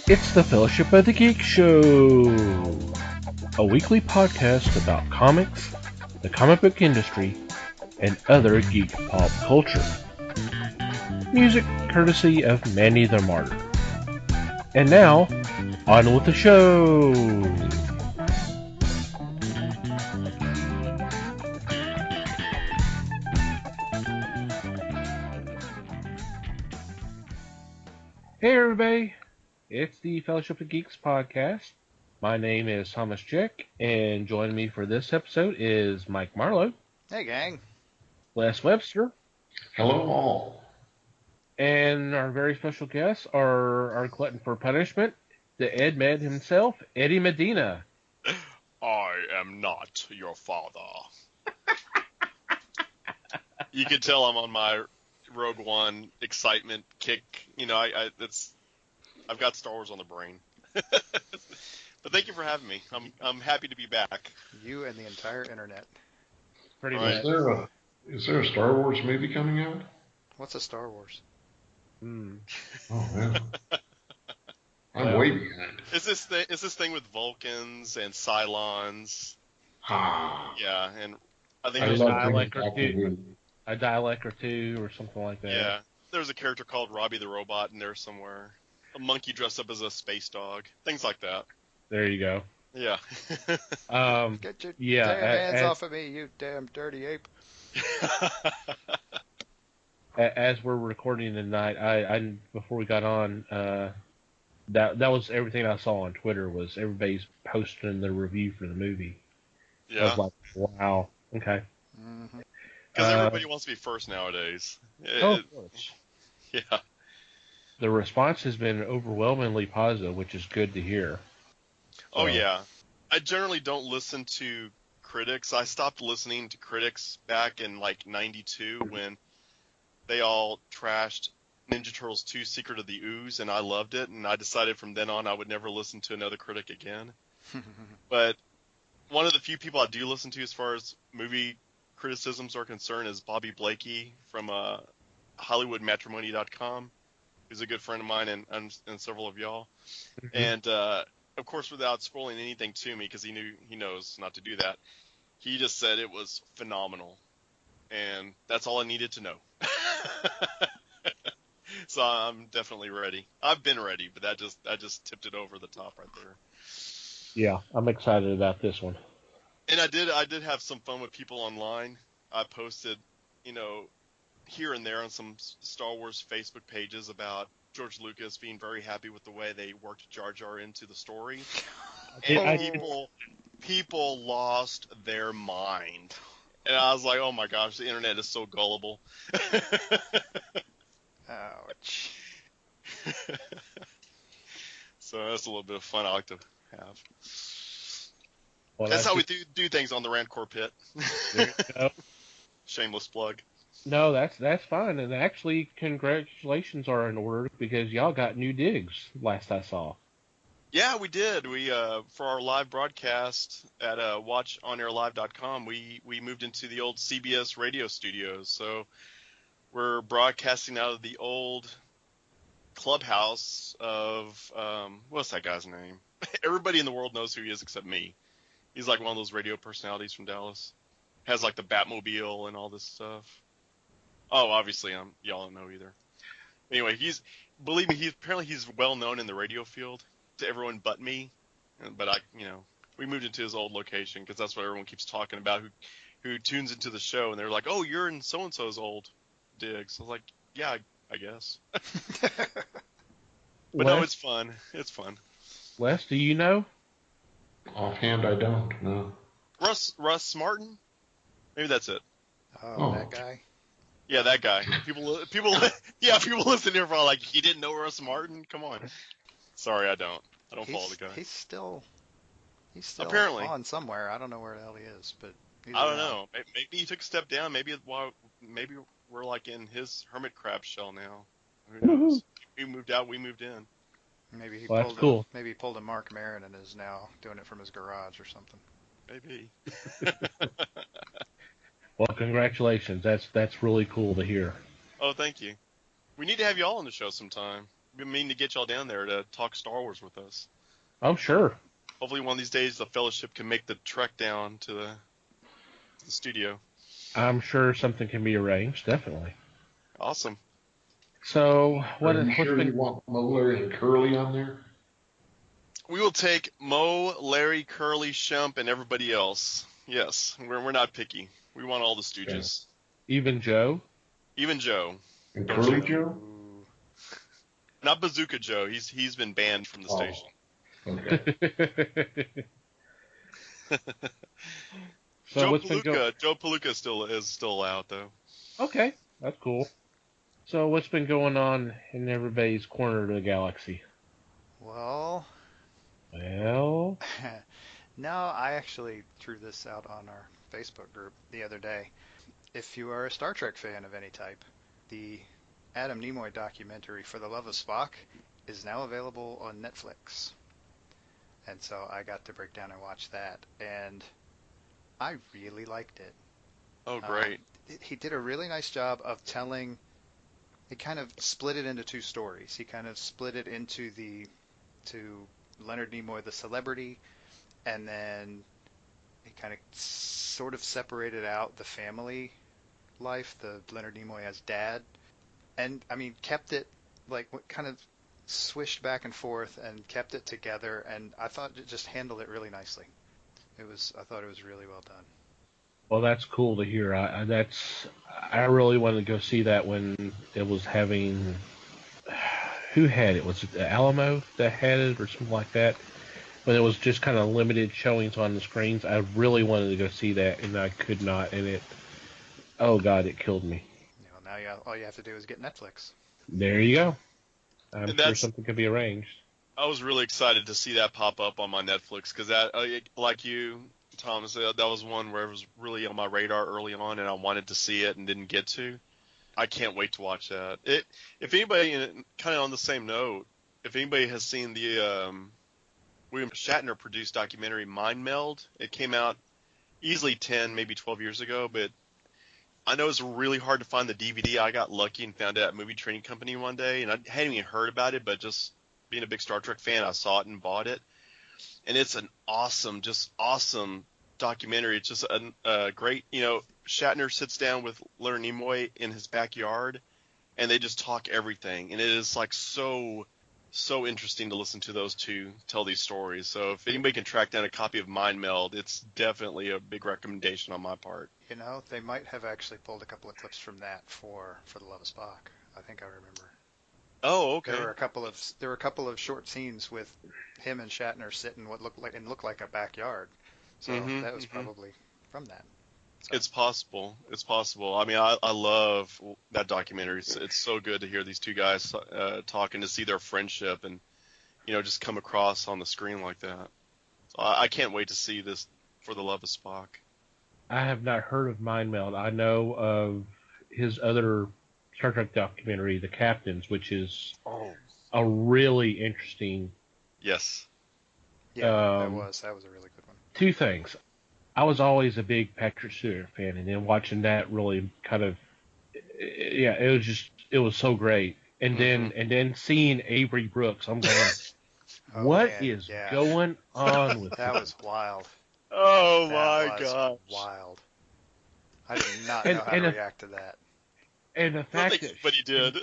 It's the Fellowship of the Geek Show, a weekly podcast about comics, the comic book industry, and other geek pop culture. Music courtesy of Manny the Martyr. And now, on with the show! Hey everybody, it's the Fellowship of Geeks podcast. My name is Thomas Chick, and joining me for this episode is Mike Marlowe. Hey gang. Les Webster. Hello all. And our very special guest, our glutton for punishment, the Ed Med himself, Eddie Medina. I am not your father. You can tell I'm on my Rogue One excitement kick. You know, I've got Star Wars on the brain. But thank you for having me. I'm happy to be back. You and the entire internet. Pretty Right. much. Is there a Star Wars movie coming out? What's a Star Wars? Oh man, I'm way behind. Is this thing with Vulcans and Cylons? Yeah, and I think I there's love a, a dialect or two or something like that. yeah, there's a character called Robbie the Robot in there somewhere. A monkey dressed up as a space dog. Things like that. There you go. Yeah. Get your damn hands off of me, you damn dirty ape. As we're recording tonight, I before we got on, that was everything I saw on Twitter was everybody's posting the review for the movie. I Yeah. was like, wow, okay. Because everybody wants to be first nowadays. Of course. Yeah. The response has been overwhelmingly positive, which is good to hear. Oh, yeah. I generally don't listen to critics. I stopped listening to critics back in, like, 92 when they all trashed Ninja Turtles 2 Secret of the Ooze, and I loved it, and I decided from then on I would never listen to another critic again. But one of the few people I do listen to as far as movie criticisms are concerned is Bobby Blakey from HollywoodMatrimony.com, who's a good friend of mine and several of y'all. And, of course, without spoiling anything to me, because he knows not to do that, he just said it was phenomenal. And that's all I needed to know. So I'm definitely ready. I've been ready, but I just tipped it over the top right there. Yeah, I'm excited about this one. And I did have some fun with people online. I posted, here and there on some Star Wars Facebook pages about George Lucas being very happy with the way they worked Jar Jar into the story. And people lost their mind. And I was like, oh my gosh, the internet is so gullible. Ouch. So that's a little bit of fun I like to have. Well, that's how we do things on the Rantcor Pit. There you go. Shameless plug. No, that's fine. And actually, congratulations are in order because y'all got new digs last I saw. Yeah, we did. We for our live broadcast at watchonairlive.com, we moved into the old CBS radio studios. So we're broadcasting out of the old clubhouse of what's that guy's name? Everybody in the world knows who he is except me. He's like one of those radio personalities from Dallas. Has like the Batmobile and all this stuff. Oh, obviously y'all don't know either. Anyway, believe me, he's well known in the radio field to everyone but me. But we moved into his old location because that's what everyone keeps talking about who tunes into the show, and they're like, "Oh, you're in so and so's old digs." I was like, "Yeah, I guess." But no, it's fun. It's fun. Wes, do you know? Offhand, I don't. No. Russ Martin? Maybe that's it. Oh, that guy? Yeah, that guy. People listen here for all like, you didn't know Russ Martin? Come on. Sorry, I don't follow the guy. He's still apparently on somewhere. I don't know where the hell he is, but I don't know. Maybe he took a step down. Maybe we're like in his hermit crab shell now. Who knows? He moved out, we moved in. Maybe he pulled a Mark Maron and is now doing it from his garage or something. Maybe. Well, congratulations. That's really cool to hear. Oh, thank you. We need to have y'all on the show sometime. been meaning to get y'all down there to talk Star Wars with us. Oh, sure. Hopefully one of these days the Fellowship can make the trek down to the studio. I'm sure something can be arranged, definitely. Awesome. So, Are you sure you want Moeller and Curly on there? We will take Mo, Larry, Curly, Shump, and everybody else. Yes, we're not picky. We want all the Stooges. Okay. Even Joe? Even Joe. And Curly Joe? Not Bazooka Joe. He's been banned from the station. Okay. So Joe Palooka is still out though. Okay, that's cool. So what's been going on in everybody's corner of the galaxy? Well, no, I actually threw this out on our Facebook group the other day. If you are a Star Trek fan of any type, the Adam Nimoy documentary For the Love of Spock is now available on Netflix. And so I got to break down and watch that, and I really liked it. Oh, great. He did a really nice job of telling. He kind of split it into two stories. He kind of split it into to Leonard Nimoy, the celebrity, and then he kind of sort of separated out the family life, the Leonard Nimoy as dad, and I mean kept it like kind of swished back and forth and kept it together, and I thought it just handled it really nicely. I thought it was really well done. Well, that's cool to hear. I really wanted to go see that when it was having. Who had it? Was it the Alamo that had it or something like that? When it was just kind of limited showings on the screens, I really wanted to go see that, and I could not. And it, oh God, it killed me. Now all you have to do is get Netflix. There you go. I'm sure something could be arranged. I was really excited to see that pop up on my Netflix because that, like you, Thomas, that was one where it was really on my radar early on, and I wanted to see it and didn't get to. I can't wait to watch that. If anybody, kind of on the same note, if anybody has seen the William Shatner produced documentary Mind Meld, it came out easily 10, maybe 12 years ago, but I know it's really hard to find the DVD. I got lucky and found it at Movie Training Company one day, and I hadn't even heard about it, but just being a big Star Trek fan, I saw it and bought it. And it's an awesome documentary. It's just a great, Shatner sits down with Leonard Nimoy in his backyard, and they just talk everything. And it is like so interesting to listen to those two tell these stories. So if anybody can track down a copy of Mind Meld, it's definitely a big recommendation on my part. They might have actually pulled a couple of clips from that for the Love of Spock. I think I remember. Oh, okay. There were a couple of short scenes with him and Shatner sitting what looked like a backyard. So that was probably from that. So. It's possible. I mean, I love that documentary. It's so good to hear these two guys talk and to see their friendship and, just come across on the screen like that. So I can't wait to see this For the Love of Spock. I have not heard of Mind Meld. I know of his other Star Trek documentary, The Captains, which is a really interesting. Yes. Yeah, that was a really good one. Two things. I was always a big Patrick Stewart fan, and then watching that really kind of, it was so great. And then seeing Avery Brooks, I'm going, what is going on with that? Was wild. Oh my God! Wild. I did not know how to react to that. And the fact that but he did.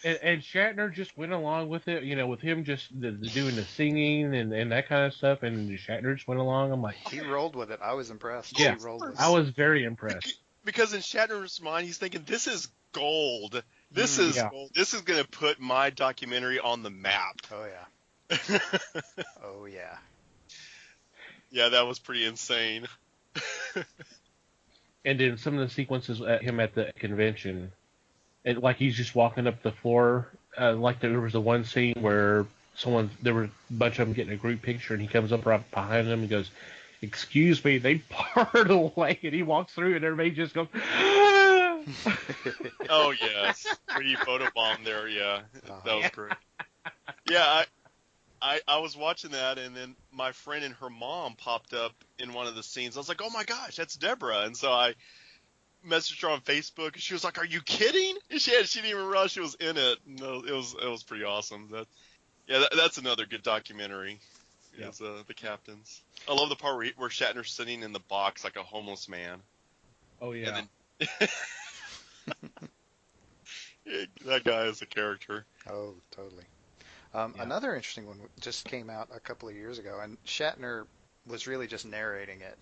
And Shatner just went along with it, with him just doing the singing and that kind of stuff, and Shatner just went along. I'm like, he rolled with it. I was impressed. Yeah, he rolled with I was very impressed. Because in Shatner's mind, he's thinking, this is gold. This is gold. This is going to put my documentary on the map. Oh, yeah. Oh, yeah. Yeah, that was pretty insane. And then some of the sequences at him at the convention, and like he's just walking up the floor, like there was the one scene where there were a bunch of them getting a group picture, and he comes up right behind them and goes, "Excuse me," they part away, and he walks through, and everybody just goes, "Ah!" Oh yes, when you photobomb there, yeah, that was great. Yeah, I was watching that, and then my friend and her mom popped up in one of the scenes. I was like, oh my gosh, that's Deborah. And so I messaged her on Facebook, and she was like, "Are you kidding?" And she didn't even realize she was in it. No, it was pretty awesome. That's another good documentary. Yep. Is the captains. I love the part where Shatner's sitting in the box like a homeless man. Oh yeah. And then, that guy is a character. Oh, totally. Yeah. Another interesting one just came out a couple of years ago, and Shatner was really just narrating it,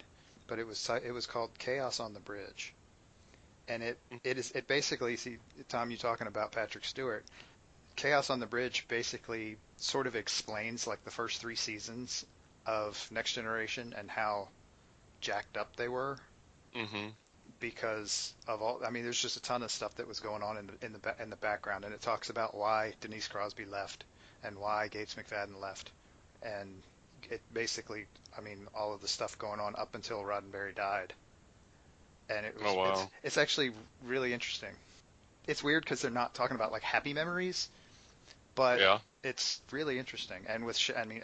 but it was called Chaos on the Bridge, and it basically, see, Tom, you talking about Patrick Stewart. Chaos on the Bridge basically sort of explains like the first 3 seasons of Next Generation and how jacked up they were. Mm-hmm. Because of all, I mean, there's just a ton of stuff that was going on in the background, and it talks about why Denise Crosby left and why Gates McFadden left, and it basically, I mean, all of the stuff going on up until Roddenberry died, and it was, Oh, wow. it's actually really interesting. It's weird because they're not talking about like happy memories, but Yeah. it's really interesting, and and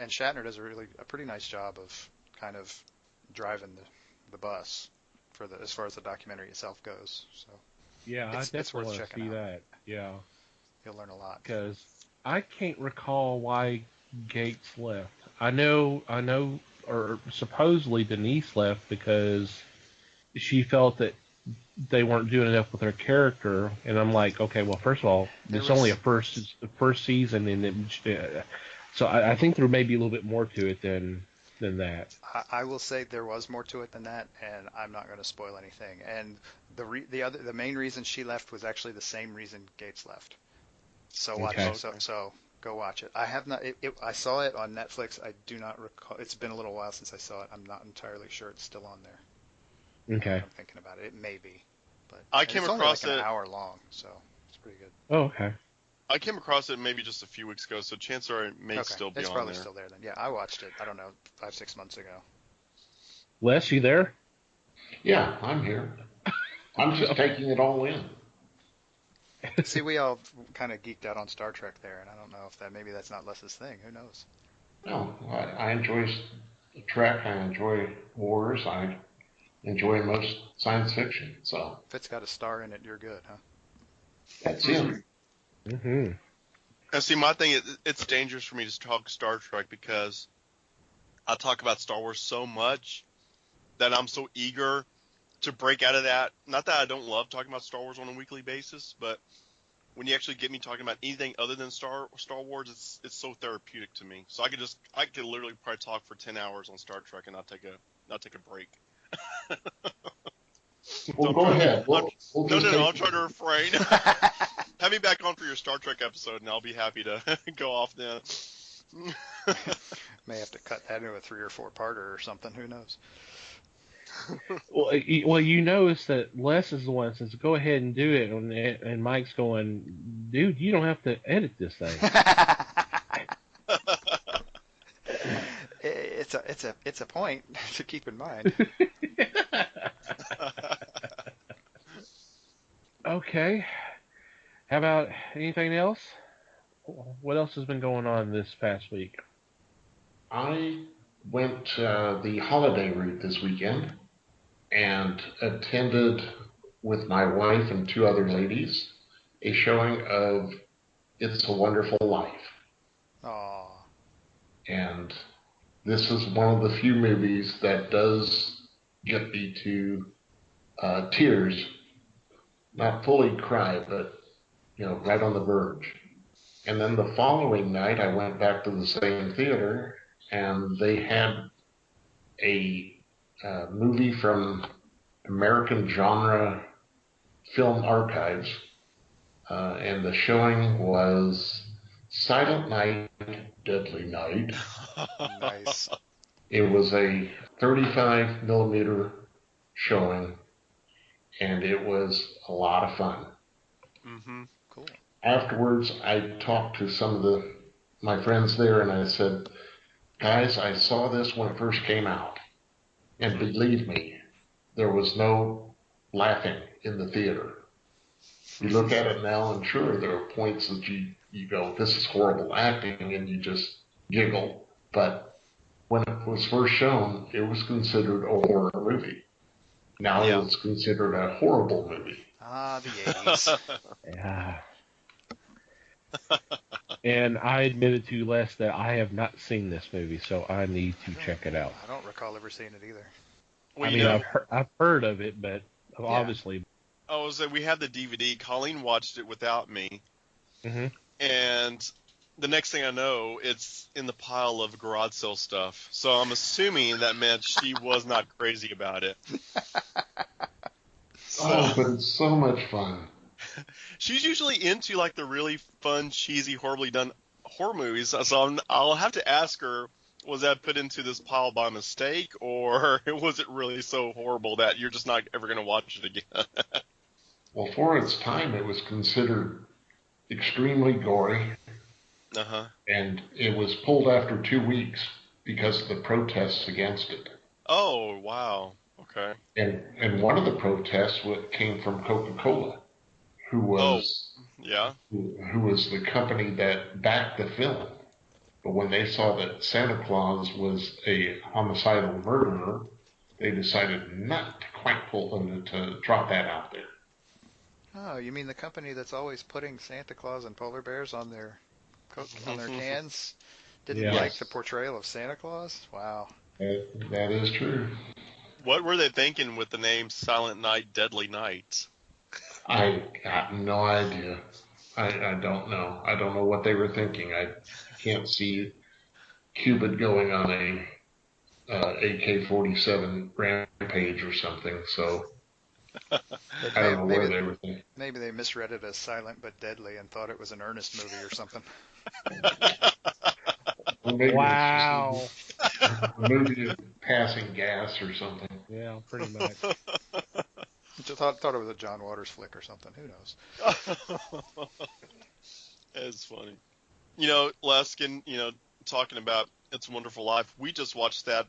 Shatner does a pretty nice job of kind of driving the bus. As far as the documentary itself goes, so Yeah, I it's definitely worth want to checking see out. that. Yeah, You'll learn a lot. because I can't recall why Gates left. I know, or supposedly Denise left because she felt that they weren't doing enough with her character, and I'm like, okay, well, first of all, it's only a first season, and so I think there may be a little bit more to it than that. I will say there was more to it than that, and I'm not going to spoil anything. And the main reason she left was actually the same reason Gates left. So watch Okay. it. So go watch it. I have not. I saw it on Netflix. I do not recall. It's been a little while since I saw it. I'm not entirely sure it's still on there. Okay. I'm thinking about it. It may be, but I came it's across only like it. an hour long, so it's pretty good. Oh, okay. I came across it maybe just a few weeks ago, so chances are it may Okay, still be it's on probably there. still there then. Yeah, I watched it. I don't know, 5-6 months ago. Les, you there? Yeah, I'm here. I'm just taking it all in. See, we all kind of geeked out on Star Trek there, and I don't know if maybe that's not Les's thing. Who knows? No, I enjoy Trek. I enjoy wars. I enjoy most science fiction. So If it's got a star in it, you're good, huh? that's it. Mm-hmm. And see, my thing, it's dangerous for me to talk Star Trek because I talk about Star Wars so much that I'm so eager to break out of that. Not that I don't love talking about Star Wars on a weekly basis, but when you actually get me talking about anything other than Star Wars, it's so therapeutic to me. So I could literally probably talk for 10 hours on Star Trek and not take a break. Well, go ahead. We'll No, I'll try to refrain. Have me back on for your Star Trek episode, and I'll be happy to go off then. May have to cut that into a 3 or 4-parter or something. Who knows? Well, you notice that Les is the one that says, "Go ahead and do it," and Mike's going, "Dude, you don't have to edit this thing." It's a point to keep in mind. Okay. How about anything else? What else has been going on this past week? I went the holiday route this weekend and attended with my wife and 2 other ladies a showing of It's a Wonderful Life. Aw. And this is one of the few movies that does get me to tears. Not fully cry, but, right on the verge. And then the following night, I went back to the same theater, and they had a movie from American Genre Film Archives, and the showing was Silent Night, Deadly Night. Nice. It was a 35 millimeter showing, and it was a lot of fun. Mm-hmm. Cool. Afterwards, I talked to some of my friends there, and I said, guys, I saw this when it first came out. And believe me, there was no laughing in the theater. You look at it now, and sure, there are points that you go, this is horrible acting, and you just giggle. But when it was first shown, it was considered a horror movie. Now Yeah. it's considered a horrible movie. Ah, the 80s. Yeah. And I admitted to Les that I have not seen this movie, so I need to check it out. I don't recall ever seeing it either. Well, I mean, I've heard of it, but obviously. we had the DVD. Colleen watched it without me, Hmm. and the next thing I know, it's in the pile of garage sale stuff. So I'm assuming that meant she was not crazy about it. Oh, but it's so much fun. She's usually into like the really fun, cheesy, horribly done horror movies. So I'll have to ask her, was that put into this pile by mistake, or was it really so horrible that you're just not ever going to watch it again? Well, for its time, it was considered extremely gory, Uh-huh. and it was pulled after 2 weeks because of the protests against it. Oh, wow. Okay. And one of the protests came from Coca-Cola, who was Yeah. who was the company that backed the film. But when they saw that Santa Claus was a homicidal murderer, they decided not to to drop that out there. Oh, you mean the company that's always putting Santa Claus and polar bears on their cans didn't like the portrayal of Santa Claus? Wow. That is true. What were they thinking with the name Silent Night, Deadly Night? I got no idea. I don't know. I don't know what they were thinking. I can't see Cupid going on a AK-47 rampage or something. So I don't know where they were thinking. Maybe they misread it as Silent but Deadly and thought it was an earnest movie or something. Or maybe Wow. it's just a movie of passing gas or something. Yeah, pretty much. Just thought it was a John Waters flick or something. Who knows? It's funny. You know, Laskin, talking about It's a Wonderful Life, we just watched that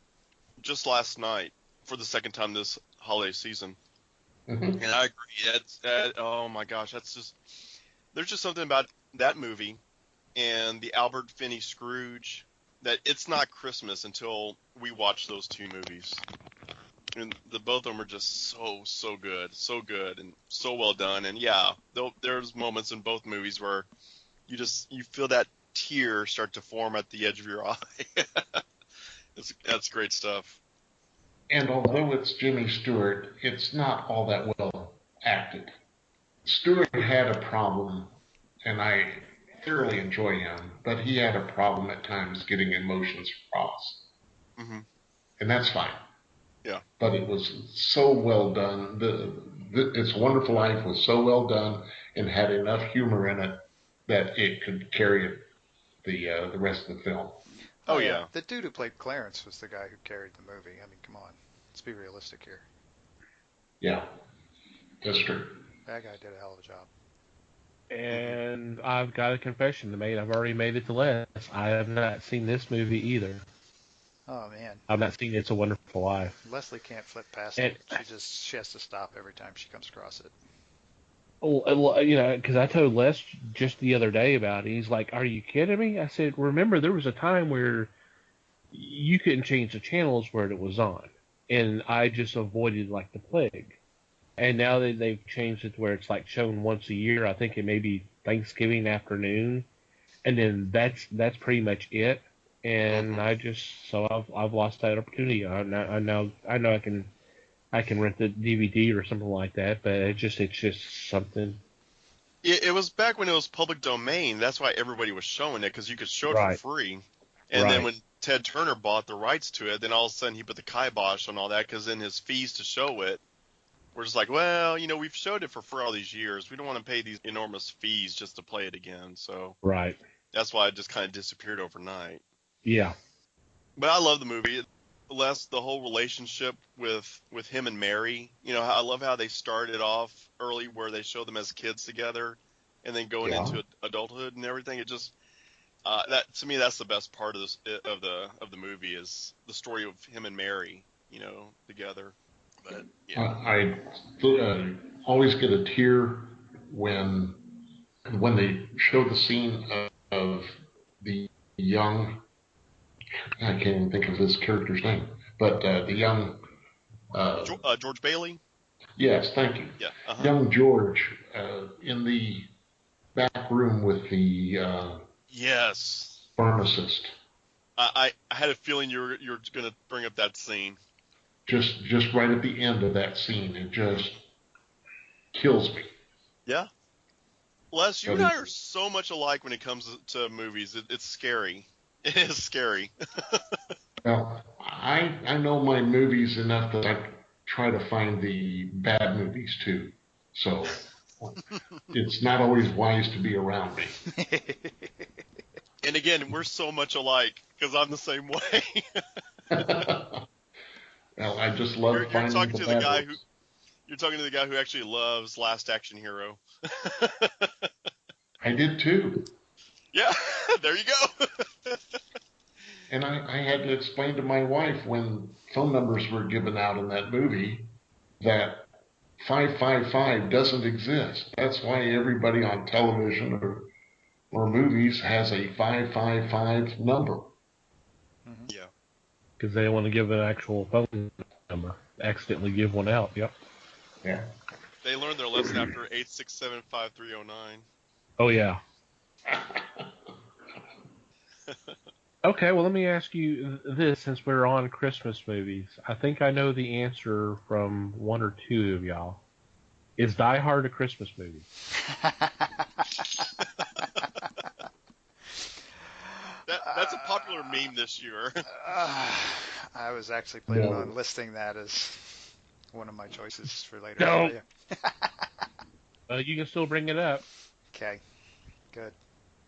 just last night for the second time this holiday season. Mm-hmm. And I agree. Oh my gosh, there's just something about that movie and the Albert Finney Scrooge that it's not Christmas until we watch those two movies. And both of them are just so good, and so well done. And yeah, there's moments in both movies where you feel that tear start to form at the edge of your eye. That's great stuff. And although it's Jimmy Stewart, it's not all that well acted. Stewart had a problem, and I thoroughly enjoy him, but he had a problem at times getting emotions across. Mm-hmm. And that's fine. Yeah. But it was so well done. It's a Wonderful Life was so well done and had enough humor in it that it could carry the rest of the film. Oh, yeah. The dude who played Clarence was the guy who carried the movie. I mean, come on. Let's be realistic here. Yeah, that's true. That guy did a hell of a job. And I've got a confession to make. I've already made it to Les. I have not seen this movie either. Oh, man. I've not seen It's a Wonderful Life. Leslie can't flip past it. She has to stop every time she comes across it. Well, because I told Les just the other day about it. He's like, "Are you kidding me?" I said, "Remember, there was a time where you couldn't change the channels where it was on, and I just avoided like the plague. And now they've changed it to where it's like shown once a year. I think it may be Thanksgiving afternoon, and then that's pretty much it. And I've lost that opportunity. I know I can rent the DVD or something like that, but it's just something. It was back when it was public domain. That's why everybody was showing it, because you could show it for free. And then when Ted Turner bought the rights to it, then all of a sudden he put the kibosh on all that, because then his fees to show it were just like, well, we've showed it for all these years. We don't want to pay these enormous fees just to play it again. So that's why it just kind of disappeared overnight. Yeah. But I love the movie. The whole relationship with him and Mary. I love how they started off early, where they show them as kids together, and then going into adulthood and everything. It just that to me, that's the best part of the movie, is the story of him and Mary, together. But yeah, I always get a tear when they show the scene of the young. I can't even think of his character's name, but the young George Bailey. Yes, thank you. Yeah. Uh-huh. Young George in the back room with the Yes. pharmacist. I had a feeling you were going to bring up that scene. Just right at the end of that scene, it just kills me. Yeah. Les, you But and I are so much alike when it comes to movies. It's scary. It is scary. Well, I know my movies enough that I try to find the bad movies too. So it's not always wise to be around me. And again, we're so much alike because I'm the same way. Well, I just love finding the bad ones. You're talking to the guy who actually loves Last Action Hero. I did too. Yeah, there you go. And I had to explain to my wife when phone numbers were given out in that movie that 555 doesn't exist. That's why everybody on television or movies has a 555 number. Yeah. Because they want to give an actual phone number. Accidentally give one out. Yep. Yeah. They learned their lesson after 8675309. Oh, yeah. Okay, well, let me ask you this, since we're on Christmas movies. I think I know the answer from one or two of y'all. Is Die Hard a Christmas movie? That's a popular meme this year. I was actually planning on listing that as one of my choices for later. No. You can still bring it up. Okay, good.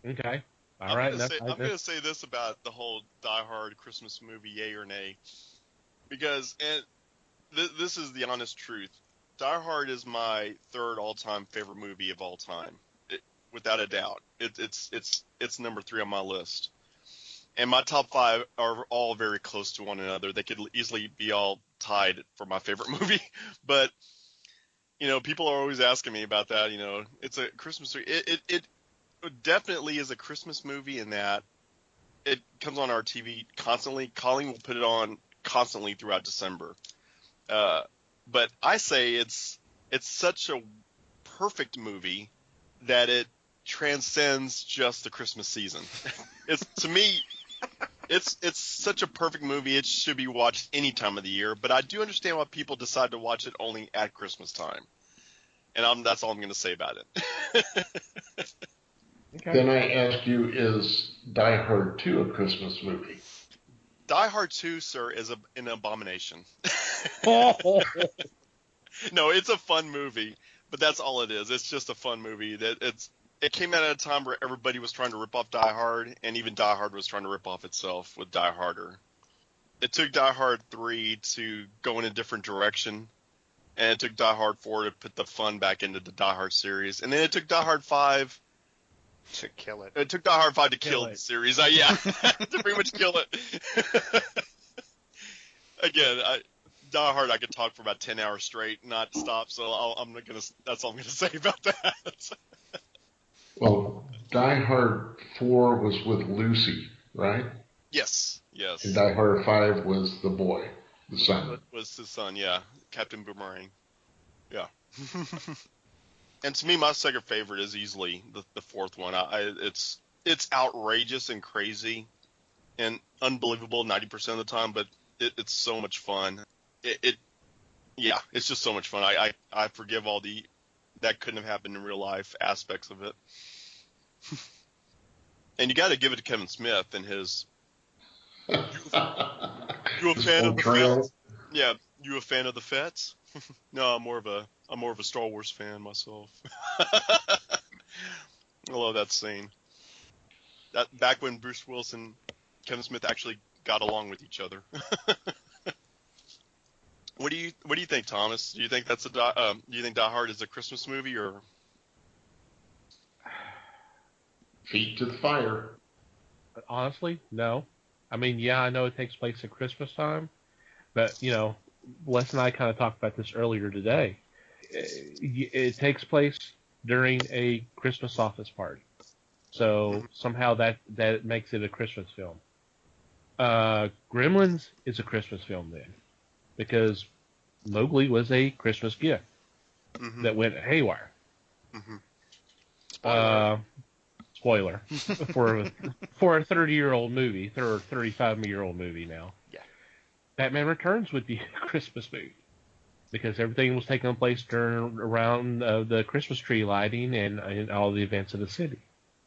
Okay. All I'm right. going to say this about the whole Die Hard Christmas movie, yay or nay, because this is the honest truth. Die Hard is my third all-time favorite movie of all time, without a doubt. It's number 3 on my list, and my top 5 are all very close to one another. They could easily be all tied for my favorite movie, but people are always asking me about that. It's a Christmas movie. It definitely is a Christmas movie in that it comes on our TV constantly. Colleen will put it on constantly throughout December. But I say it's such a perfect movie that it transcends just the Christmas season. To me, it's such a perfect movie. It should be watched any time of the year. But I do understand why people decide to watch it only at Christmas time. And that's all I'm going to say about it. Okay. Then I ask you, is Die Hard 2 a Christmas movie? Die Hard 2, sir, is an abomination. No, it's a fun movie, but that's all it is. It's just a fun movie. It came out at a time where everybody was trying to rip off Die Hard, and even Die Hard was trying to rip off itself with Die Harder. It took Die Hard 3 to go in a different direction, and it took Die Hard 4 to put the fun back into the Die Hard series, and then it took Die Hard 5 to kill it. It took Die Hard 5 to kill the series. Yeah, to pretty much kill it. Again, Die Hard, I could talk for about 10 hours straight, not stop. So that's all I'm gonna say about that. Well, Die Hard 4 was with Lucy, right? Yes. And Die Hard 5 was the boy, the son. Was his son? Yeah, Captain Boomerang. Yeah. And to me, my second favorite is easily the fourth one. It's outrageous and crazy and unbelievable 90% of the time, but it's so much fun. It's just so much fun. I forgive all that couldn't have happened in real life aspects of it. And you got to give it to Kevin Smith and his. You a fan of the Fets? Yeah, you a fan of the Fets? No, I'm more of a Star Wars fan myself. I love that scene. That back when Bruce Willis and Kevin Smith actually got along with each other. What do you think, Thomas? Do you think do you think Die Hard is a Christmas movie or? Feet to the fire. Honestly, no. I mean, yeah, I know it takes place at Christmas time, but Les and I kind of talked about this earlier today. It takes place during a Christmas office party, so somehow that makes it a Christmas film. Gremlins is a Christmas film then, because Mowgli was a Christmas gift Mm-hmm. that went haywire. Mm-hmm. Spoiler for a 30-year-old movie, or 35-year-old movie now. Yeah. Batman Returns would be a Christmas movie because everything was taking place around the Christmas tree lighting and all the events of the city.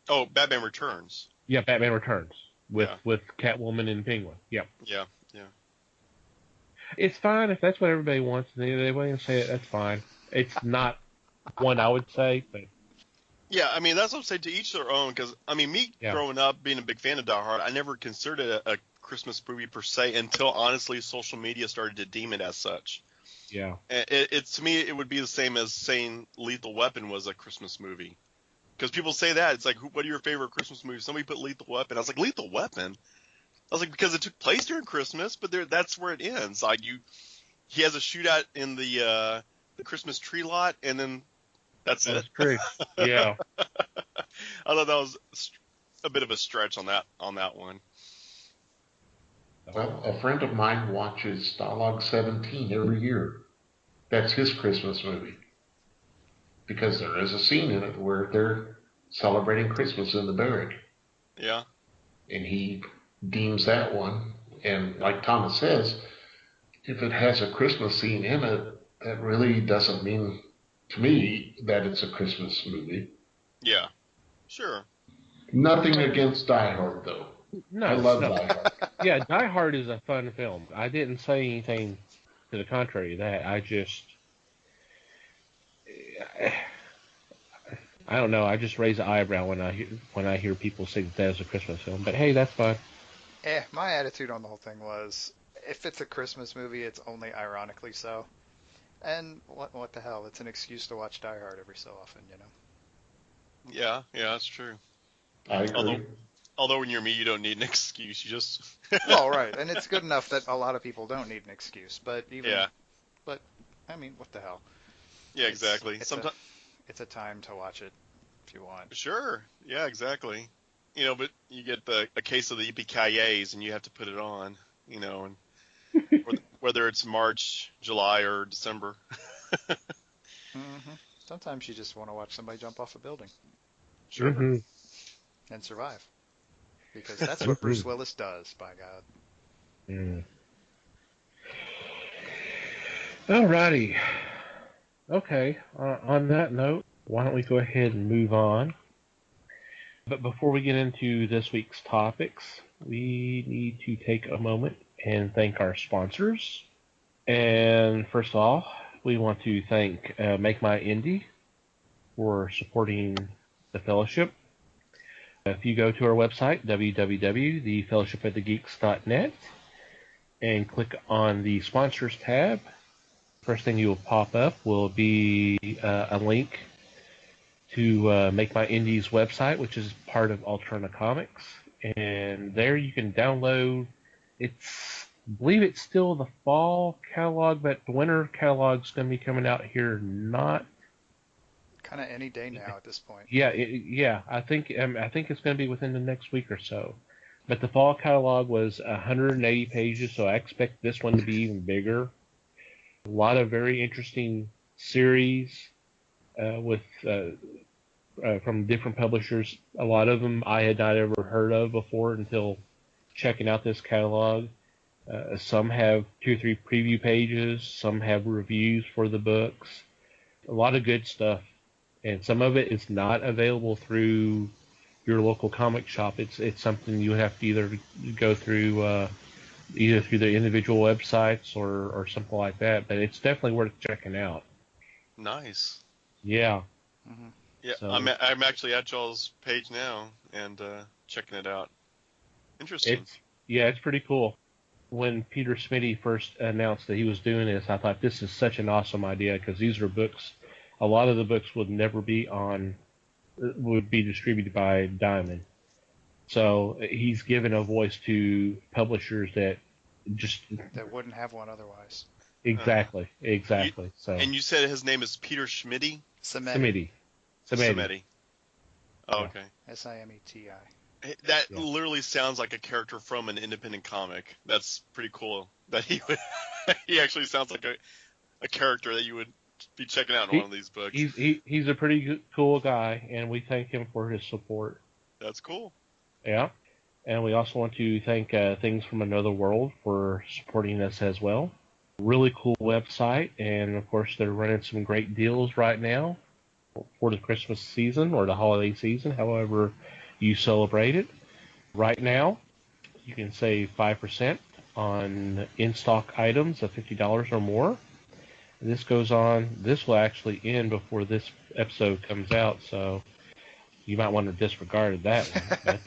Oh, Batman Returns. Yeah, Batman Returns with Yeah. Catwoman and Penguin. Yeah. Yeah. It's fine if that's what everybody wants. They want to say it. That's fine. It's not one I would say, but Yeah, I mean, that's what I'm saying, to each their own, because, I mean, me growing up, being a big fan of Die Hard, I never considered it a Christmas movie per se until, honestly, social media started to deem it as such. Yeah. To me, it would be the same as saying Lethal Weapon was a Christmas movie. Because people say that. It's like, what are your favorite Christmas movies? Somebody put Lethal Weapon. I was like, Lethal Weapon? I was like, because it took place during Christmas, but that's where it ends. Like, he has a shootout in the Christmas tree lot, and then that's it. True. Yeah. I thought that was a bit of a stretch on that one. Well, a friend of mine watches Stalag 17 every year. That's his Christmas movie. Because there is a scene in it where they're celebrating Christmas in the barrack. Yeah. And he deems that one. And like Thomas says, if it has a Christmas scene in it, that really doesn't mean to me that it's a Christmas movie. Yeah. Sure. Nothing against Die Hard, though. No, I love Die Hard. Yeah, Die Hard is a fun film. I didn't say anything to the contrary of that. I don't know. I just raise an eyebrow when I hear people say that is a Christmas film. But hey, that's fine. My attitude on the whole thing was, if it's a Christmas movie, it's only ironically so. And what the hell? It's an excuse to watch Die Hard every so often, you know. Yeah, that's true. I agree. Although when you're me, you don't need an excuse. You just Well, right, and it's good enough that a lot of people don't need an excuse. But but I mean, what the hell? Yeah, exactly. Sometimes it's a time to watch it if you want. Sure. Yeah, exactly. But you get a case of the yippee-ki-yays and you have to put it on, and whether it's March, July, or December. Mm-hmm. Sometimes you just want to watch somebody jump off a building. Sure. Mm-hmm. And survive. Because that's what Bruce Willis does, by God. Mm. Alrighty. Okay, on that note, why don't we go ahead and move on? But before we get into this week's topics, we need to take a moment and thank our sponsors. And first of all, we want to thank Make My Indie for supporting the Fellowship. If you go to our website, www.thefellowshipofthegeeks.net, and click on the Sponsors tab, first thing you will pop up will be a link to Make My Indie's website, which is part of Alterna Comics. And there you can download, I believe it's still the fall catalog, but the winter catalog's going to be coming out here not kind of any day now at this point. Yeah, I think it's going to be within the next week or so. But the fall catalog was 180 pages, so I expect this one to be even bigger. A lot of very interesting series with from different publishers. A lot of them I had not ever heard of before until checking out this catalog. Some have 2 or 3 preview pages. Some have reviews for the books. A lot of good stuff. And some of it is not available through your local comic shop. It's something you have to either go through either through the individual websites or something like that. But it's definitely worth checking out. Nice. Yeah. Mm-hmm. Yeah, So, I'm actually at y'all's page now and checking it out. Interesting. It's pretty cool. When Peter Smitty first announced that he was doing this, I thought this is such an awesome idea because these are books. A lot of the books would be distributed by Diamond. So he's given a voice to publishers that wouldn't have one otherwise. Exactly. And you said his name is Peter Schmidty? Samedi. Oh, okay. Simeti. That literally sounds like a character from an independent comic. That's pretty cool. That he actually sounds like a character that you would be checking out in one of these books. He's a pretty cool guy, and we thank him for his support. That's cool. Yeah. And we also want to thank Things from Another World for supporting us as well. Really cool website, and of course they're running some great deals right now for the Christmas season or the holiday season, however you celebrate it. Right now, you can save 5% on in-stock items of $50 or more. This will actually end before this episode comes out, so you might want to disregard that one.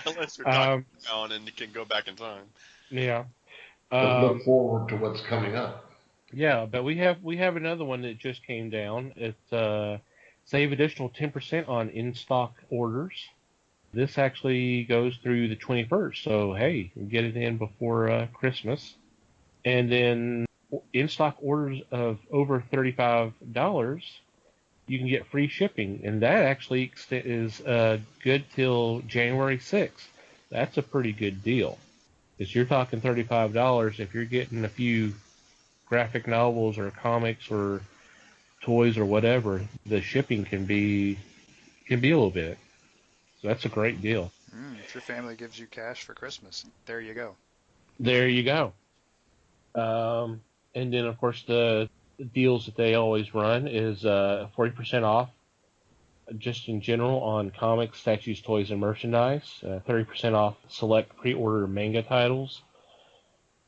But, unless you're talking down and you can go back in time. Yeah. But look forward to what's coming up. Yeah, but we have another one that just came down. It's save additional 10% on in-stock orders. This actually goes through the 21st, so hey, get it in before Christmas. And then in-stock orders of over $35, you can get free shipping, and that actually is good till January 6th. That's a pretty good deal. Because you're talking $35 if you're getting a few graphic novels or comics or toys or whatever, the shipping can be a little bit. So that's a great deal. If your family gives you cash for Christmas, there you go. There you go. And then, of course, the deals that they always run is 40% off just in general on comics, statues, toys, and merchandise, 30% off select pre-order manga titles,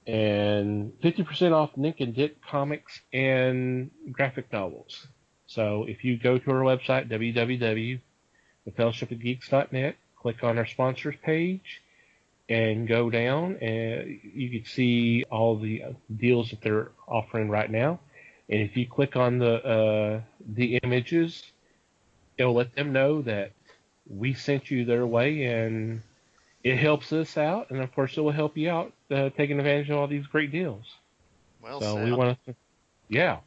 and 50% off Nick and Dick comics and graphic novels. So if you go to our website, www.thefellowshipofgeeks.net, click on our sponsors page, and go down, and you can see all the deals that they're offering right now. And if you click on the images, it'll let them know that we sent you their way, and it helps us out. And of course, it will help you out taking advantage of all these great deals. Well so said. we want to, yeah.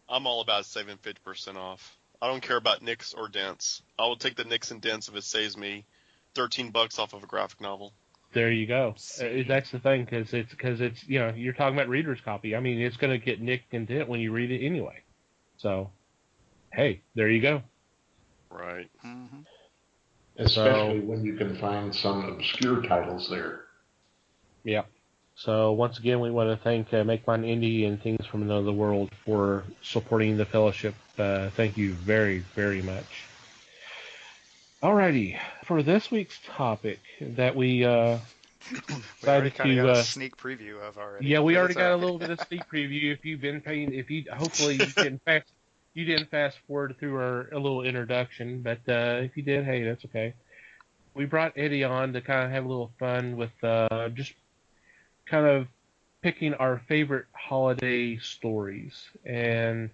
I'm all about saving 50% off. I don't care about nicks or dents. I will take the nicks and dents if it saves me $13 off of a graphic novel. There you go. That's the thing, because it's you're talking about reader's copy. I mean, it's going to get nicked and dent when you read it anyway. So, hey, there you go. Right. Mm-hmm. Especially when you can find some obscure titles there. Yeah. So once again, we want to thank Make Mine Indie and Things from Another World for supporting the Fellowship. Thank you very, very much. Alrighty, for this week's topic that we already decided kind of got to a sneak preview of already. yeah, we But already it's got a all right. little bit of sneak preview. If you've been paying, hopefully you didn't fast forward through a little introduction, but if you did, hey, that's okay. We brought Eddie on to kind of have a little fun with just kind of picking our favorite holiday stories, and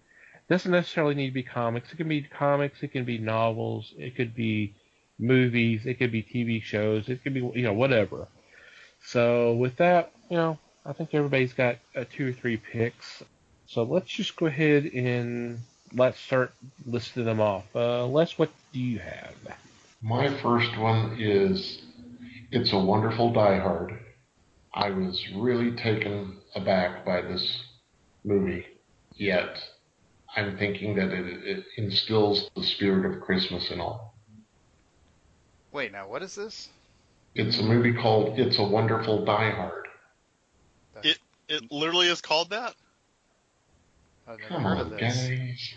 doesn't necessarily need to be comics. It can be comics, it can be novels, it could be movies, it could be TV shows, it could be whatever. So with that, I think everybody's got 2 or 3 picks. So let's just go ahead and let's start listing them off. Les, what do you have? My first one is It's a Wonderful Die Hard. I was really taken aback by this movie, yet I'm thinking that it instills the spirit of Christmas and all. Wait, now what is this? It's a movie called It's a Wonderful Die Hard. It literally is called that? I've never Come heard on, of this. guys.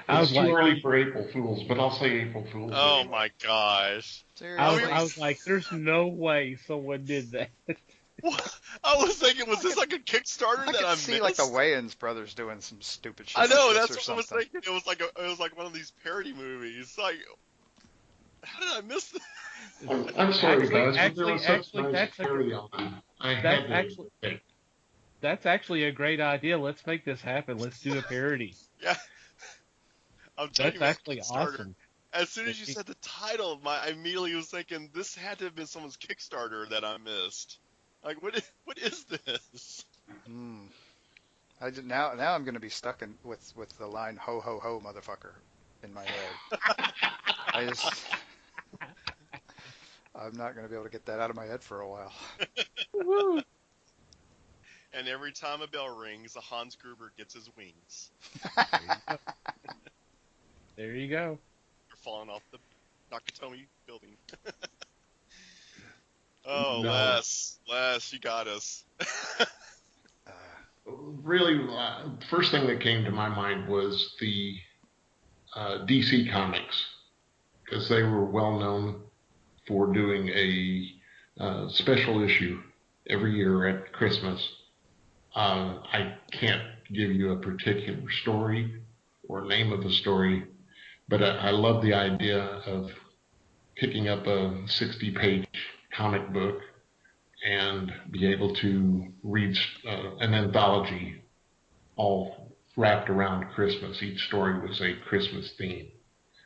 I was It's too like, early for April Fools, but I'll say April Fools. Oh anyway. my gosh. Seriously? I was like, there's no way someone did that. What? I was thinking, was this like a Kickstarter I that could I see missed? like the Wayans brothers doing some stupid shit. I know, like that's this what I was something. thinking. It was like one of these parody movies. Like, how did I miss this? I'm sorry, Actually- guys, but there was such actually, nice that's a- carry on. I that's had to actually- think. That's actually a great idea. Let's make this happen. Let's do a parody. Yeah. I'm telling That's you, actually Kickstarter. awesome. As soon as you said the title, I immediately was thinking this had to have been someone's Kickstarter that I missed. Like, what is this? Now I'm going to be stuck with the line "ho ho ho, motherfucker" in my head. I'm not going to be able to get that out of my head for a while. Woo. And every time a bell rings, a Hans Gruber gets his wings. There you go. They're falling off the Nakatomi building. Oh, No. Les, you got us. Really, first thing that came to my mind was the DC Comics, because they were well known for doing a special issue every year at Christmas. I can't give you a particular story or name of a story, but I love the idea of picking up a 60-page comic book and be able to read an anthology all wrapped around Christmas. Each story was a Christmas theme.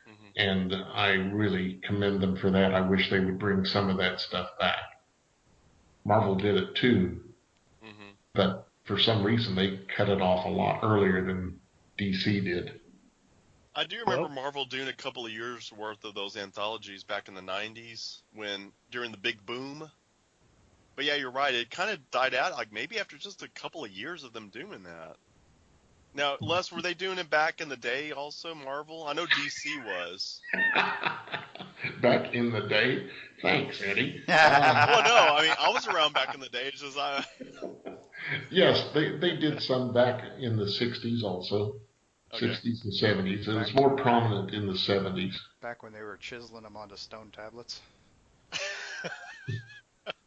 Mm-hmm. And I really commend them for that. I wish they would bring some of that stuff back. Marvel did it too, Mm-hmm. but for some reason they cut it off a lot earlier than DC did. I do remember Marvel doing a couple of years worth of those anthologies back in the 90s during the big boom. But yeah, you're right. It kind of died out, like maybe after just a couple of years of them doing that. Now, Les, were they doing it back in the day also, Marvel? I know DC was. Back in the day? Thanks, Eddie. Well, no, I mean, I was around back in the day. It's just Yes, they did some back in the 60s also. Okay. 60s and 70s. It was more prominent in the 70s. Back when they were chiseling them onto stone tablets.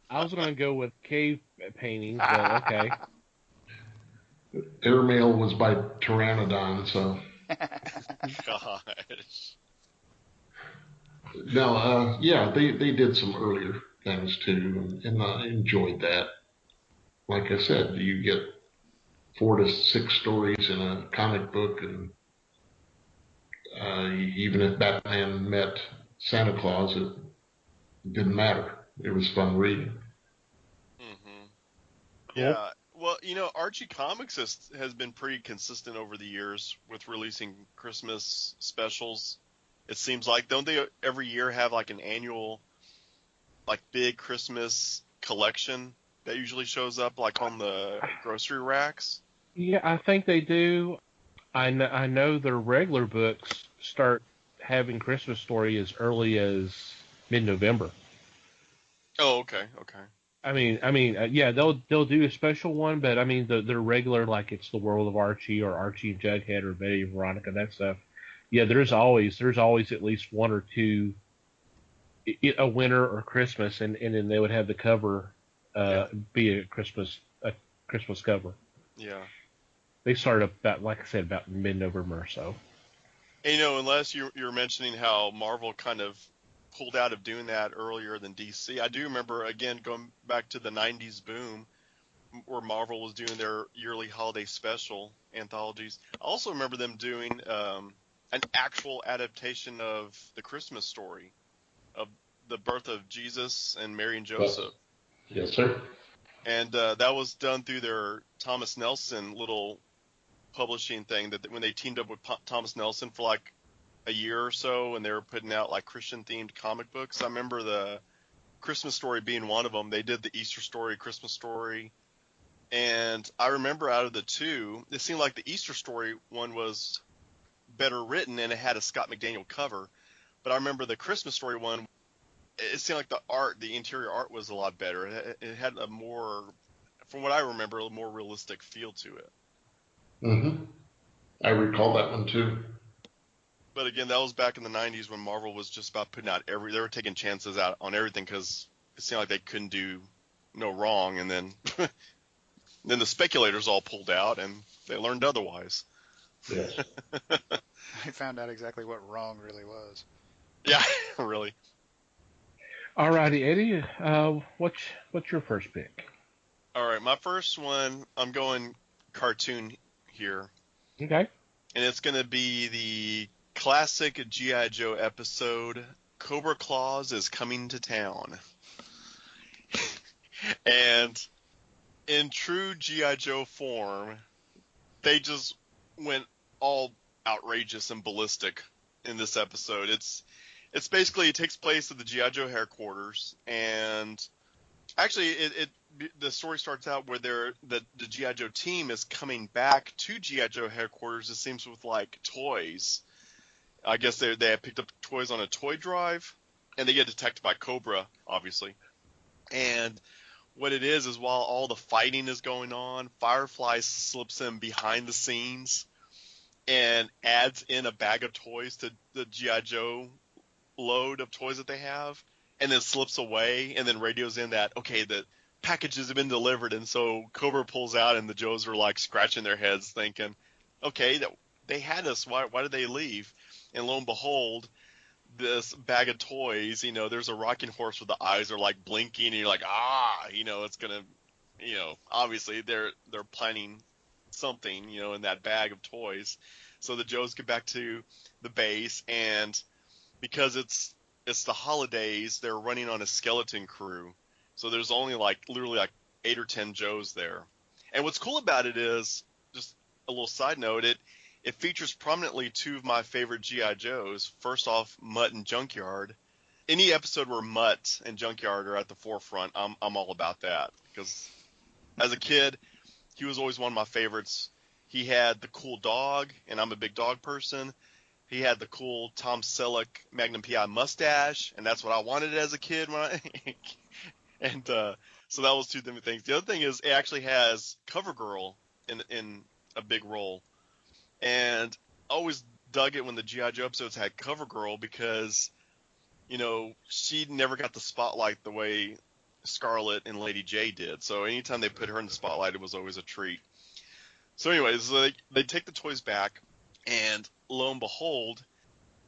I was going to go with cave paintings, but okay. Airmail was by Pteranodon, so. Gosh. No, yeah, they did some earlier things too, and I enjoyed that. Like I said, you get 4 to 6 stories in a comic book, and even if Batman met Santa Claus, it didn't matter. It was fun reading. Mm-hmm. Yeah. Well, Archie Comics has been pretty consistent over the years with releasing Christmas specials. It seems like, don't they every year have like an annual, like big Christmas collection that usually shows up like on the grocery racks? Yeah, I think they do. I know their regular books start having Christmas story as early as mid-November. Oh, okay. Yeah, they'll do a special one, but I mean the regular, like it's the World of Archie or Archie and Jughead or Betty and Veronica, that stuff. Yeah, there's always at least one or two, a winter or Christmas, and then they would have the cover be a Christmas cover. Yeah. They started about, like I said, about mid-November or so. And, unless you're mentioning how Marvel kind of pulled out of doing that earlier than DC. I do remember, again, going back to the 90s boom where Marvel was doing their yearly holiday special anthologies. I also remember them doing an actual adaptation of the Christmas story of the birth of Jesus and Mary and Joseph. Yes, sir. And that was done through their Thomas Nelson little publishing thing, that when they teamed up with Thomas Nelson for like a year or so, and they were putting out like Christian themed comic books. I remember the Christmas story being one of them. They did the Easter story, Christmas story, and I remember out of the two, it seemed like the Easter story one was better written and it had a Scott McDaniel cover, but I remember the Christmas story one, it seemed like the interior art was a lot better. It had a more, from what I remember, a more realistic feel to it. Mm-hmm. I recall that one too. But again, that was back in the 90s when Marvel was just about putting out they were taking chances out on everything because it seemed like they couldn't do no wrong. And then the speculators all pulled out and they learned otherwise. Yes. I found out exactly what wrong really was. Yeah, really. Alrighty, Eddie, what's your first pick? All right, my first one, I'm going cartoon here. Okay. And it's going to be the classic G.I. Joe episode, Cobra Claws is Coming to Town. And in true G.I. Joe form, they just went all outrageous and ballistic in this episode. It's basically, it takes place at the G.I. Joe headquarters, and actually the story starts out where the G.I. Joe team is coming back to G.I. Joe headquarters, it seems, with like toys. I guess they have picked up toys on a toy drive, and they get detected by Cobra, obviously. And what it is while all the fighting is going on, Firefly slips in behind the scenes and adds in a bag of toys to the G.I. Joe load of toys that they have, and then slips away, and then radios in that, okay, the packages have been delivered. And so Cobra pulls out, and the Joes are like scratching their heads thinking, okay, they had us, why did they leave? And lo and behold, this bag of toys, there's a rocking horse where the eyes are like blinking, and you're like, it's gonna, obviously they're planning something, in that bag of toys. So the Joes get back to the base, and because it's the holidays, they're running on a skeleton crew. So there's only literally 8 or 10 Joes there. And what's cool about it is, just a little side note, it features prominently 2 of my favorite G.I. Joes. First off, Mutt and Junkyard. Any episode where Mutt and Junkyard are at the forefront, I'm all about that. Because as a kid, he was always one of my favorites. He had the cool dog, and I'm a big dog person. He had the cool Tom Selleck Magnum PI mustache, and that's what I wanted as a kid. So that was 2 different things. The other thing is, it actually has CoverGirl in a big role. And I always dug it when the G.I. Joe episodes had CoverGirl because, she never got the spotlight the way Scarlet and Lady J did. So anytime they put her in the spotlight, it was always a treat. So anyways, they take the toys back, and lo and behold,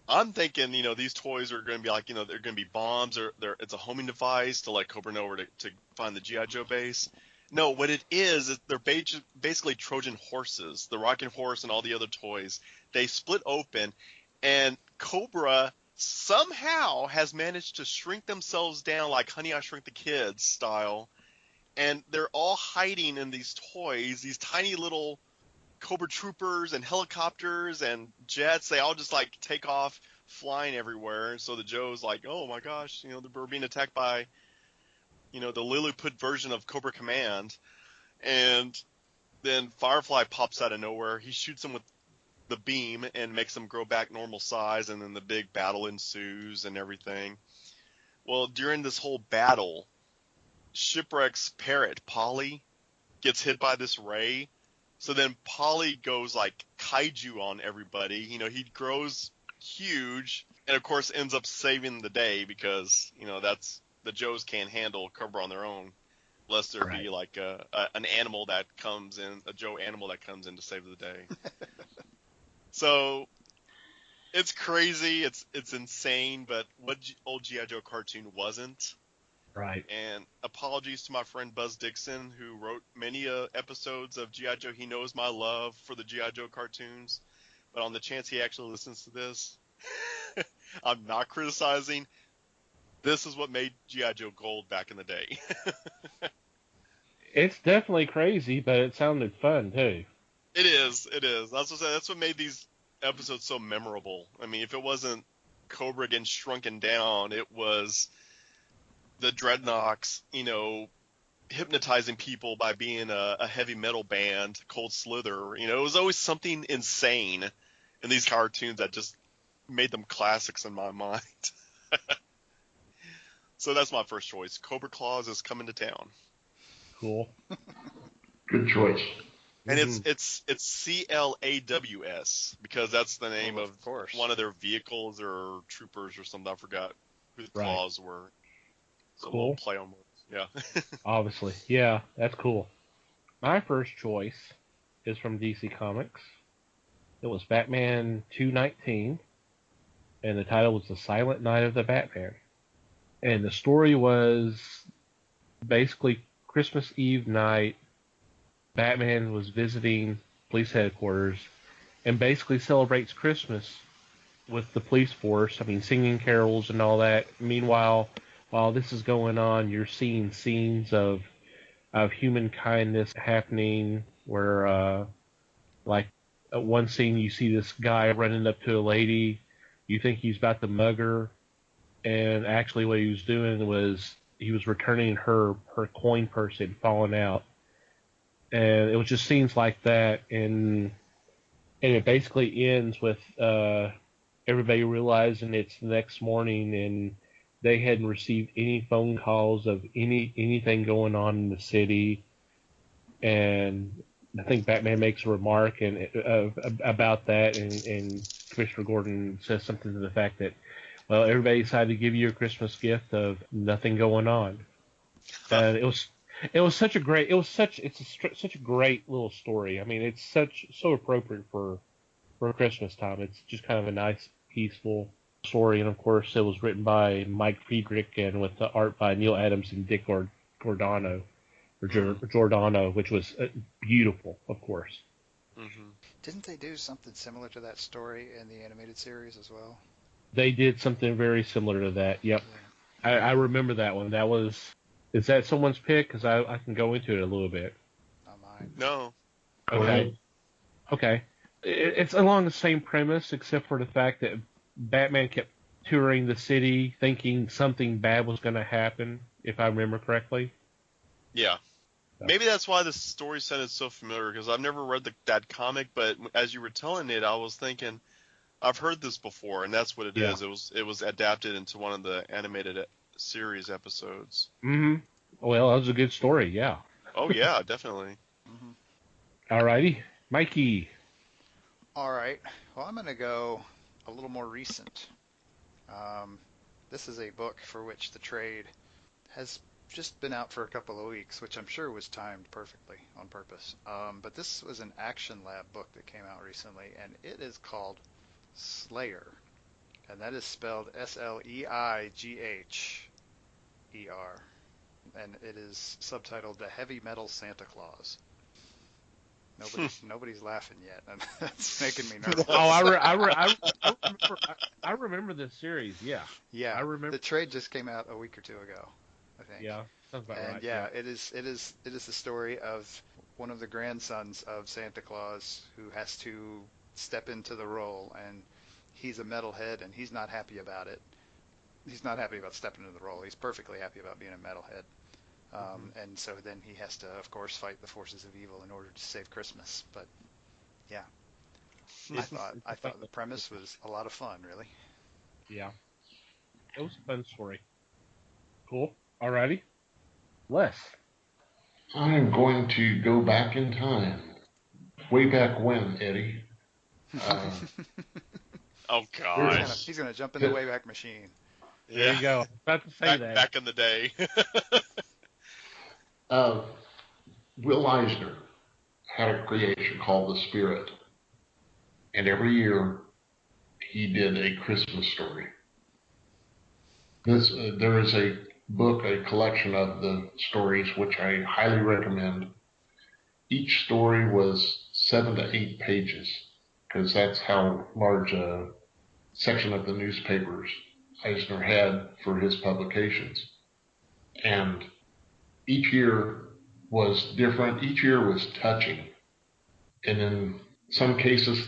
I'm thinking, these toys are going to be like, they're going to be bombs, or it's a homing device to let Cobra know where to find the G.I. Joe base. No, what it is they're basically Trojan horses, the rocking horse and all the other toys. They split open, and Cobra somehow has managed to shrink themselves down like Honey, I Shrunk the Kids style, and they're all hiding in these toys, these tiny little Cobra troopers and helicopters and jets. They all just take off flying everywhere. So the Joe's like, oh my gosh, we're being attacked by the Lilliput version of Cobra Command. And then Firefly pops out of nowhere. He shoots him with the beam and makes them grow back normal size, and then the big battle ensues and everything. Well, during this whole battle, Shipwreck's parrot, Polly, gets hit by this ray. So then Polly goes like kaiju on everybody. He grows huge, and of course ends up saving the day because, that's the Joes can't handle Cobra on their own, lest there be like an animal that comes in, a Joe animal that comes in to save the day. So it's crazy, it's insane, but what old G.I. Joe cartoon wasn't? Right. And apologies to my friend Buzz Dixon, who wrote many episodes of G.I. Joe. He knows my love for the G.I. Joe cartoons, but on the chance he actually listens to this, I'm not criticizing. This is what made G.I. Joe gold back in the day. It's definitely crazy, but it sounded fun, too. It is. That's what made these episodes so memorable. I mean, if it wasn't Cobra getting shrunken down, it was the Dreadnoks, hypnotizing people by being a heavy metal band, Cold Slither. It was always something insane in these cartoons that just made them classics in my mind. So that's my first choice. Cobra Claws is coming to town. Cool. Good choice. And it's CLAWS because that's the name of one of their vehicles or troopers or something. I forgot who the Claws were. So cool. We'll play on words. Yeah. Obviously. Yeah, that's cool. My first choice is from DC Comics. It was Batman 219, and the title was The Silent Night of the Batman. And the story was basically Christmas Eve night, Batman was visiting police headquarters and basically celebrates Christmas with the police force. I mean, singing carols and all that. Meanwhile, while this is going on, you're seeing scenes of human kindness happening where, like, at one scene you see this guy running up to a lady. You think he's about to mug her, and actually what he was doing was he was returning her coin purse had fallen out, and it was just scenes like that, and it basically ends with everybody realizing it's the next morning, and they hadn't received any phone calls of anything going on in the city. And I think Batman makes a remark about that, and Commissioner Gordon says something to the fact that, well, everybody decided to give you a Christmas gift of nothing going on. And it was such a great such a great little story. I mean, it's so appropriate for Christmas time. It's just kind of a nice, peaceful story, and of course, it was written by Mike Friedrich and with the art by Neil Adams and Dick Giordano. Giordano, which was beautiful, of course. Mm-hmm. Didn't they do something similar to that story in the animated series as well? They did something very similar to that. Yep, Yeah. I remember that one. Is that someone's pick? Because I can go into it a little bit. Not mine. No. Okay. Okay. It's along the same premise, except for the fact that Batman kept touring the city, thinking something bad was going to happen. If I remember correctly. Yeah. Maybe that's why the story sounded so familiar, because I've never read that comic, but as you were telling it, I was thinking, I've heard this before, and that's what it is. It was adapted into one of the animated series episodes. Mm-hmm. Well, that was a good story, yeah. Oh, yeah, definitely. Mm-hmm. Alrighty. Mikey. All right. Well, I'm going to go a little more recent. This is a book for which the trade has just been out for a couple of weeks, which I'm sure was timed perfectly on purpose. But this was an Action Lab book that came out recently, and it is called Sleigher, and that is spelled Sleigher, and it is subtitled The Heavy Metal Santa Claus. Nobody's laughing yet, and that's making me nervous. Oh, I remember this series. Yeah. Yeah, I remember. the trade just came out a week or two ago, I think. Yeah, sounds about and right. yeah, it is the story of one of the grandsons of Santa Claus who has to step into the role, and he's a metalhead, and he's not happy about it. He's not happy about stepping into the role. He's perfectly happy about being a metalhead. And so then he has to, of course, fight the forces of evil in order to save Christmas. But yeah, I thought the premise was a lot of fun, really. Yeah. It was a fun story. Cool. Alrighty. Les. I'm going to go back in time. Way back when, Eddie. Oh, gosh. He's gonna jump in the Wayback Machine. There you go. About to say that. Back in the day. Will Eisner had a creation called The Spirit. And every year he did a Christmas story. There is a book, a collection of the stories, which I highly recommend. Each story was 7 to 8 pages, because that's how large a section of the newspapers Eisner had for his publications. And each year was different. Each year was touching. And in some cases,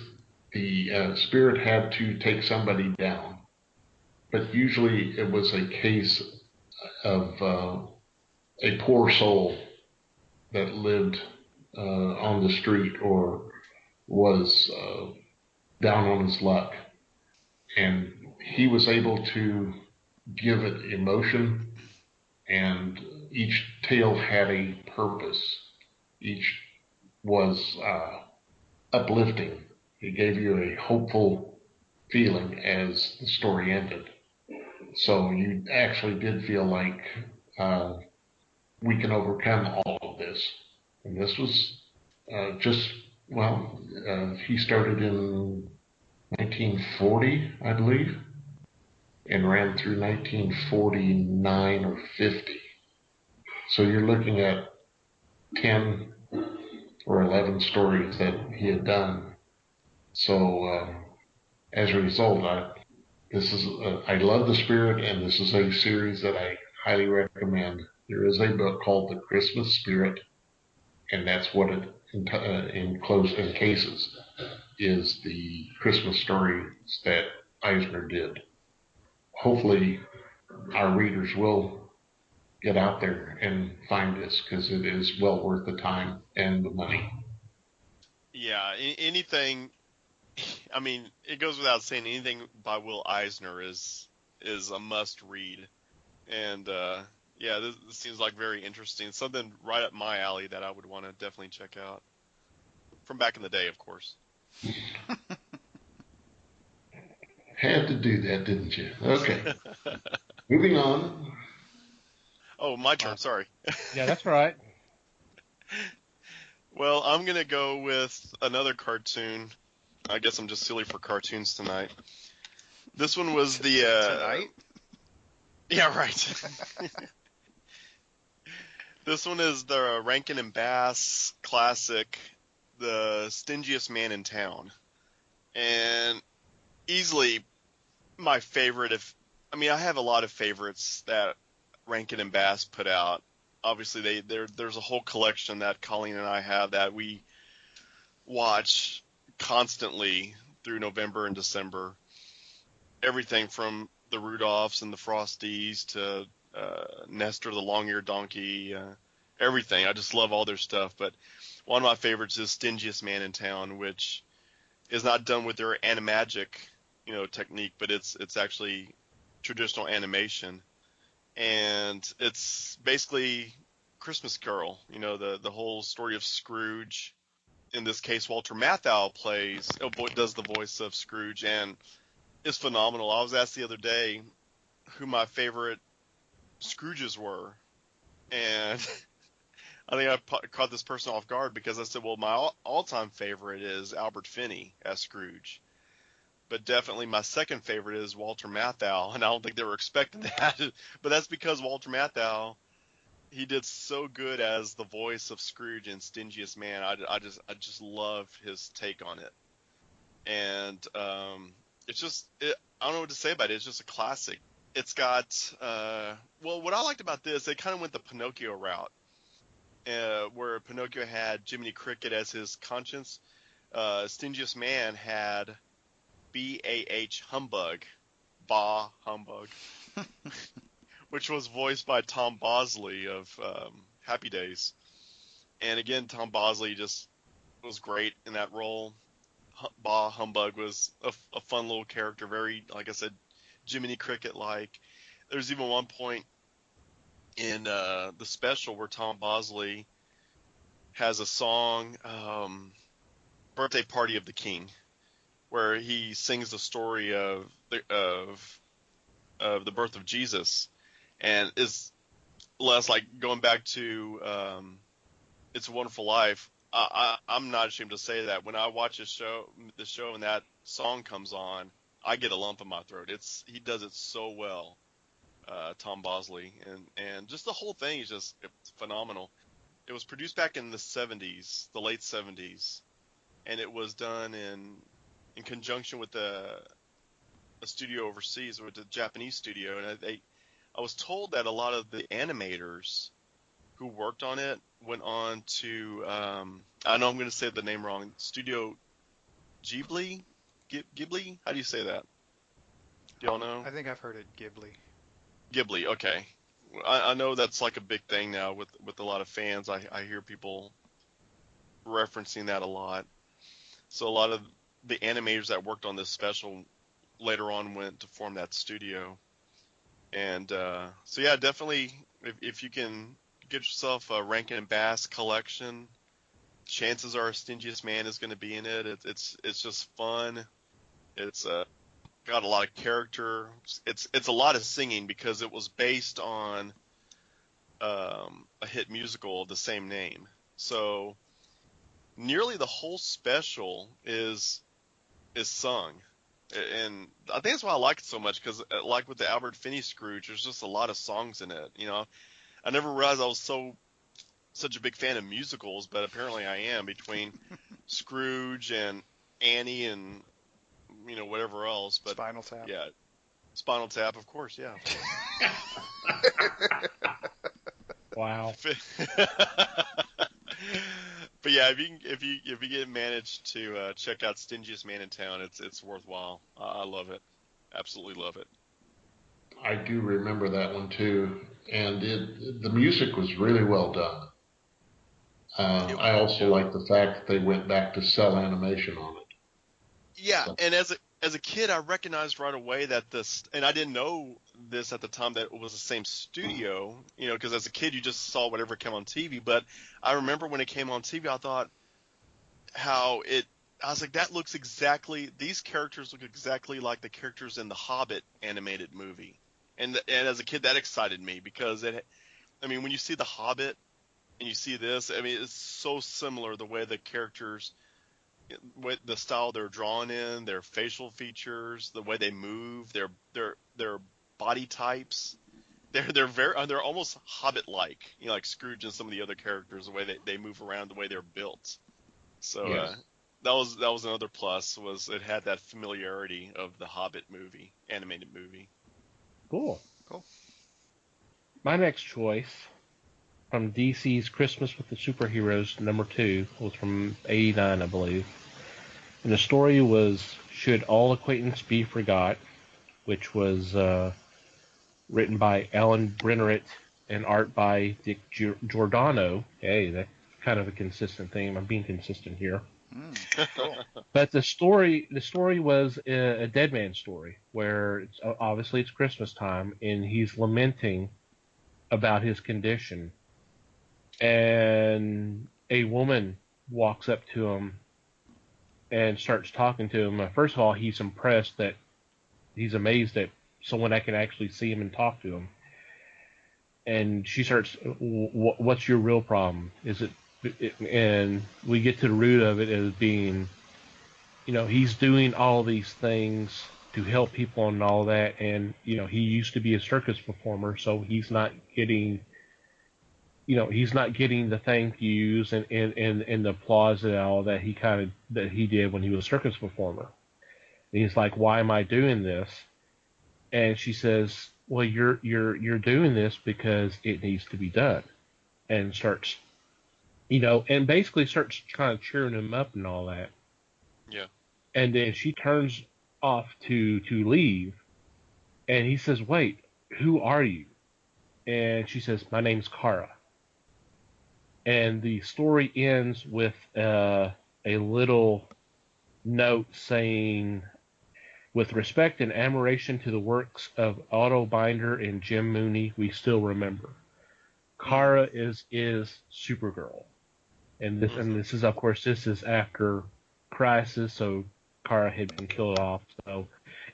the spirit had to take somebody down. But usually it was a case of a poor soul that lived on the street or was down on his luck. And he was able to give it emotion, and each tale had a purpose. Each was uplifting. It gave you a hopeful feeling as the story ended. So you actually did feel like we can overcome all of this. And this was he started in 1940, I believe, and ran through 1949 or 50. So you're looking at 10 or 11 stories that he had done. So as a result, I love The Spirit, and this is a series that I highly recommend. There is a book called The Christmas Spirit, and that's what it encases, is the Christmas stories that Eisner did. Hopefully our readers will get out there and find this, because it is well worth the time and the money. Yeah, anything. I mean, it goes without saying, anything by Will Eisner is a must read, and yeah, this seems like very interesting. Something right up my alley that I would want to definitely check out. From back in the day, of course. Had to do that, didn't you? Okay. Moving on. Oh, my turn. Sorry. Yeah, that's right. Well, I'm gonna go with another cartoon. I guess I'm just silly for cartoons tonight. This one was the Tonight? Yeah, right. This one is the Rankin and Bass classic, The Stingiest Man in Town, and easily my favorite. I have a lot of favorites that Rankin and Bass put out. Obviously, there's a whole collection that Colleen and I have that we watch constantly through November and December. Everything from the Rudolphs and the Frosties to Nestor the Long-Eared Donkey, everything. I just love all their stuff. But one of my favorites is Stingiest Man in Town, which is not done with their animagic, technique, but it's actually traditional animation, and it's basically Christmas Carol. The whole story of Scrooge. In this case, Walter Matthau does the voice of Scrooge, and it's phenomenal. I was asked the other day who my favorite Scrooges were, and I think I caught this person off guard because I said, well, my all-time favorite is Albert Finney as Scrooge, but definitely my second favorite is Walter Matthau, and I don't think they were expecting that, but that's because Walter Matthau, he did so good as the voice of Scrooge in Stingiest Man. I just love his take on it, and it's just I don't know what to say about it. It's just a classic. It's got what I liked about this, they kind of went the Pinocchio route, where Pinocchio had Jiminy Cricket as his conscience. Stingiest Man had B-A-H Humbug, Bah Humbug, which was voiced by Tom Bosley of Happy Days. And again, Tom Bosley just was great in that role. Bah Humbug was a fun little character, very, like I said, Jiminy Cricket-like. There's even one point in the special where Tom Bosley has a song, Birthday Party of the King, where he sings the story of the birth of Jesus, and is less like going back to It's a Wonderful Life. I'm not ashamed to say that when I watch the show and that song comes on, I get a lump in my throat. He does it so well, Tom Bosley, and just the whole thing is just phenomenal. It was produced back in the 70s, the late 70s, and it was done in conjunction with a studio overseas, with a Japanese studio, and I was told that a lot of the animators who worked on it went on to I know I'm going to say the name wrong, Studio Ghibli? Ghibli? How do you say that? Do y'all know? I think I've heard it Ghibli. Ghibli, okay. I know that's like a big thing now with a lot of fans. I hear people referencing that a lot. So a lot of the animators that worked on this special later on went to form that studio. And so yeah, definitely if you can get yourself a Rankin and Bass collection, chances are Stingiest Man is going to be in it. It's just fun. It's got a lot of character. It's a lot of singing because it was based on a hit musical of the same name. So nearly the whole special is sung. And I think that's why I like it so much, because like with the Albert Finney Scrooge, there's just a lot of songs in it. I never realized I was such a big fan of musicals, but apparently I am, between Scrooge and Annie and whatever else. But Spinal Tap. yeah, Spinal Tap, of course, yeah. Wow. But yeah, if you get managed to check out Stingiest Man in Town, it's worthwhile. I love it, absolutely love it. I do remember that one too, and the music was really well done. I also like the fact that they went back to cell animation on it. Yeah, So, and as a kid, I recognized right away that this, and I didn't know this at the time that it was the same studio, because as a kid you just saw whatever came on TV. But I remember when it came on TV, I thought I was like, that looks exactly, these characters look exactly like the characters in the Hobbit animated movie, and as a kid that excited me because when you see the Hobbit and you see this, it's so similar the way the characters, with the style they're drawn in, their facial features, the way they move, their body types. They're almost Hobbit-like, like Scrooge and some of the other characters, the way they move around, the way they're built. So yes. that was another plus, was it had that familiarity of the Hobbit movie, animated movie. Cool. Cool. My next choice from DC's Christmas with the Superheroes #2 was from '89, I believe. And the story was Should All Acquaintance Be Forgot, which was written by Alan Brenneret and art by Dick Giordano. Hey, that's kind of a consistent theme. I'm being consistent here. Cool. But the story was a dead man story, where obviously it's Christmas time and he's lamenting about his condition, and a woman walks up to him and starts talking to him. First of all, he's amazed that someone that can actually see him and talk to him. And she starts, "What's your real problem? Is it?" And we get to the root of it as being, he's doing all these things to help people and all that, and he used to be a circus performer, so he's not getting the thank yous and the applause and all that he did when he was a circus performer. And he's like, "Why am I doing this?" And she says, "Well, you're doing this because it needs to be done," and starts, and basically starts kind of cheering him up and all that. Yeah. And then she turns off to leave, and he says, "Wait, who are you?" And she says, "My name's Kara." And the story ends with a little note saying, "With respect and admiration to the works of Otto Binder and Jim Mooney, we still remember. Kara is Supergirl." And this is, of course, this is after Crisis, so Kara had been killed off. So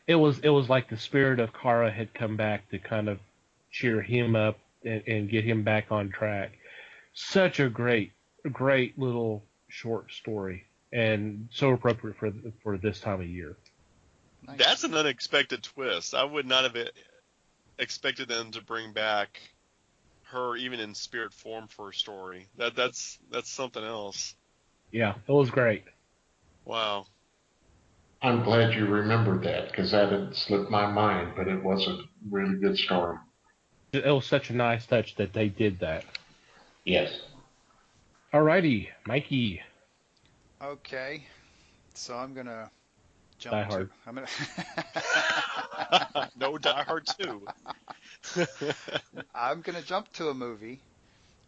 it was like the spirit of Kara had come back to kind of cheer him up and get him back on track. Such a great little short story, and so appropriate for this time of year. Nice. That's an unexpected twist. I would not have expected them to bring back her even in spirit form for a story. That's something else. Yeah, it was great. Wow. I'm glad you remembered that, because that had slipped my mind, but it was a really good story. It was such a nice touch that they did that. Yes. Alrighty, Mikey. Okay, so I'm gonna jump Die Hard. I'm gonna. No, Die Hard 2. I'm gonna jump to a movie,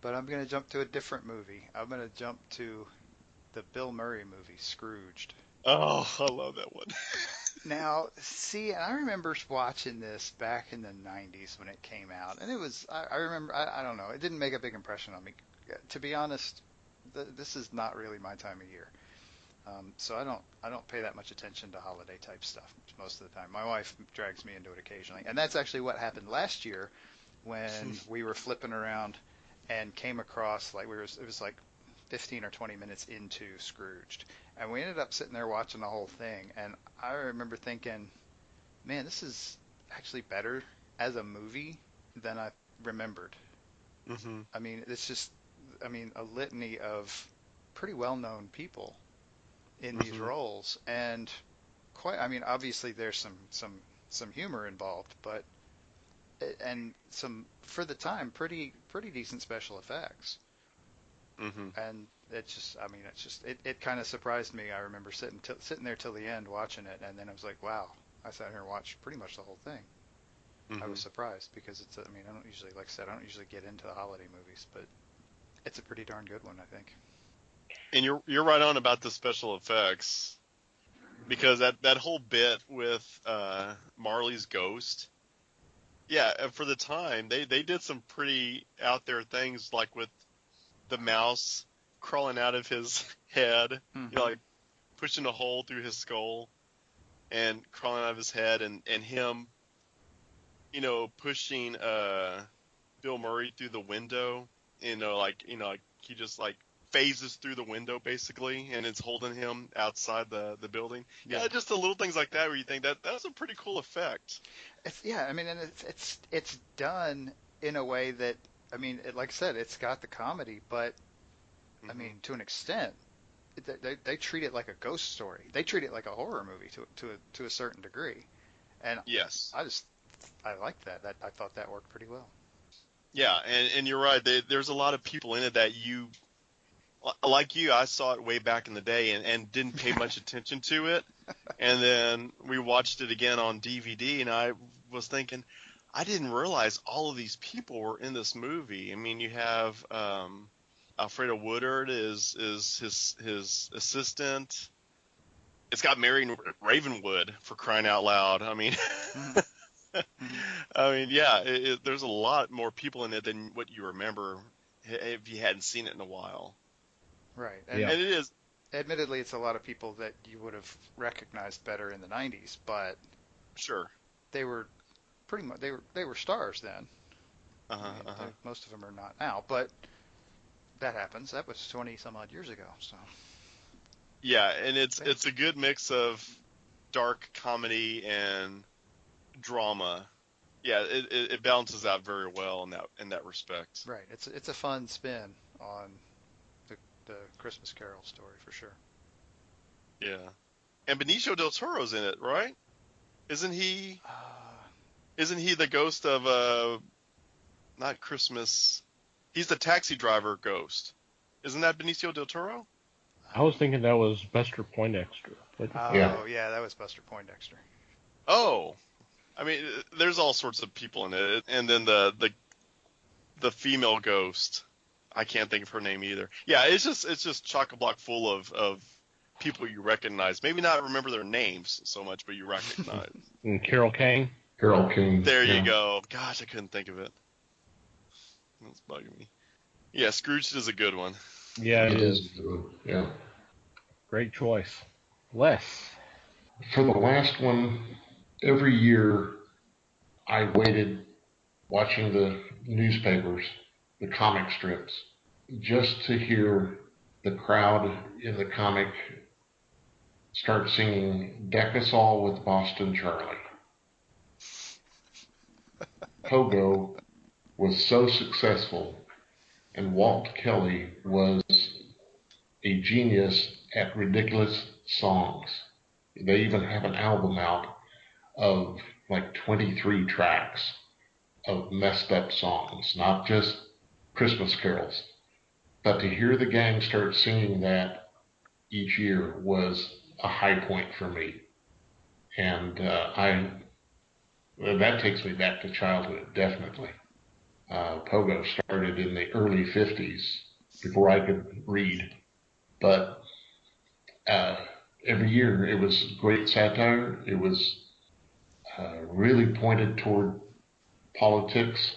but I'm gonna jump to a different movie. I'm gonna jump to the Bill Murray movie, Scrooged. Oh, I love that one. Now, see, I remember watching this back in the 90s when it came out, and it was, I remember, I don't know, it didn't make a big impression on me. To be honest, this is not really my time of year. So I don't pay that much attention to holiday type stuff most of the time. My wife drags me into it occasionally, and that's actually what happened last year when we were flipping around and came across, it was like 15 or 20 minutes into Scrooged, and we ended up sitting there watching the whole thing, and I remember thinking, man, this is actually better as a movie than I remembered. Mm-hmm. It's just, a litany of pretty well-known people in these roles, and obviously there's some humor involved, but and some, for the time, pretty decent special effects. Mm-hmm. And it kind of surprised me. I remember sitting there till the end watching it, and then I was like, wow, I sat here and watched pretty much the whole thing. I was surprised because it's. I mean, I don't usually, like I said, I don't usually get into the holiday movies, but it's a pretty darn good one, I think. And you're right on about the special effects, because that whole bit with Marley's ghost, yeah, for the time they did some pretty out there things, like with the mouse crawling out of his head, like pushing a hole through his skull and crawling out of his head, and him, pushing Bill Murray through the window, like he just like phases through the window basically, and it's holding him outside the building. Yeah, just the little things like that where you think that's a pretty cool effect. I mean, and it's done in a way that, I mean, like I said, it's got the comedy, but I mean, to an extent, they treat it like a ghost story. They treat it like a horror movie to a certain degree, and yes, I liked that. I thought that worked pretty well. Yeah, and you're right. There's a lot of people in it that like you, I saw it way back in the day and didn't pay much attention to it. And then we watched it again on DVD, and I was thinking, I didn't realize all of these people were in this movie. I mean, you have Alfredo Woodard is his assistant. It's got Marion Ravenwood, for crying out loud. I mean, I mean, yeah, there's a lot more people in it than what you remember if you hadn't seen it in a while. Right. And it is. Admittedly, it's a lot of people that you would have recognized better in the 90s, but sure, they were pretty much they were stars then. Most of them are not now, but that happens. That was 20 some odd years ago. So. Yeah, and it's a good mix of dark comedy and drama. Yeah, it balances out very well in that respect. Right. It's a fun spin on the Christmas Carol story for sure. Yeah, and Benicio del Toro's in it, right? Isn't he the ghost of not Christmas? He's the taxi driver ghost. Isn't that Benicio del Toro? I was thinking that was Buster Poindexter. Yeah, that was Buster Poindexter. Oh, I mean, there's all sorts of people in it, and then the female ghost, I can't think of her name either. Yeah, it's just chock-a-block full of people you recognize. Maybe not remember their names so much, but you recognize. And Carol Kane. Carol Kane. There you go. Gosh, I couldn't think of it. That's bugging me. Yeah, Scrooged is a good one. Yeah, it is. Yeah. Great choice. Les. For the last one, every year I waited watching the newspapers, the comic strips, just to hear the crowd in the comic start singing "Deck Us All with Boston Charlie." Pogo was so successful, and Walt Kelly was a genius at ridiculous songs. They even have an album out of like 23 tracks of messed up songs, not just Christmas carols. But to hear the gang start singing that each year was a high point for me. And that takes me back to childhood, definitely. Pogo started in the early 50s, before I could read. But every year it was great satire. It was really pointed toward politics,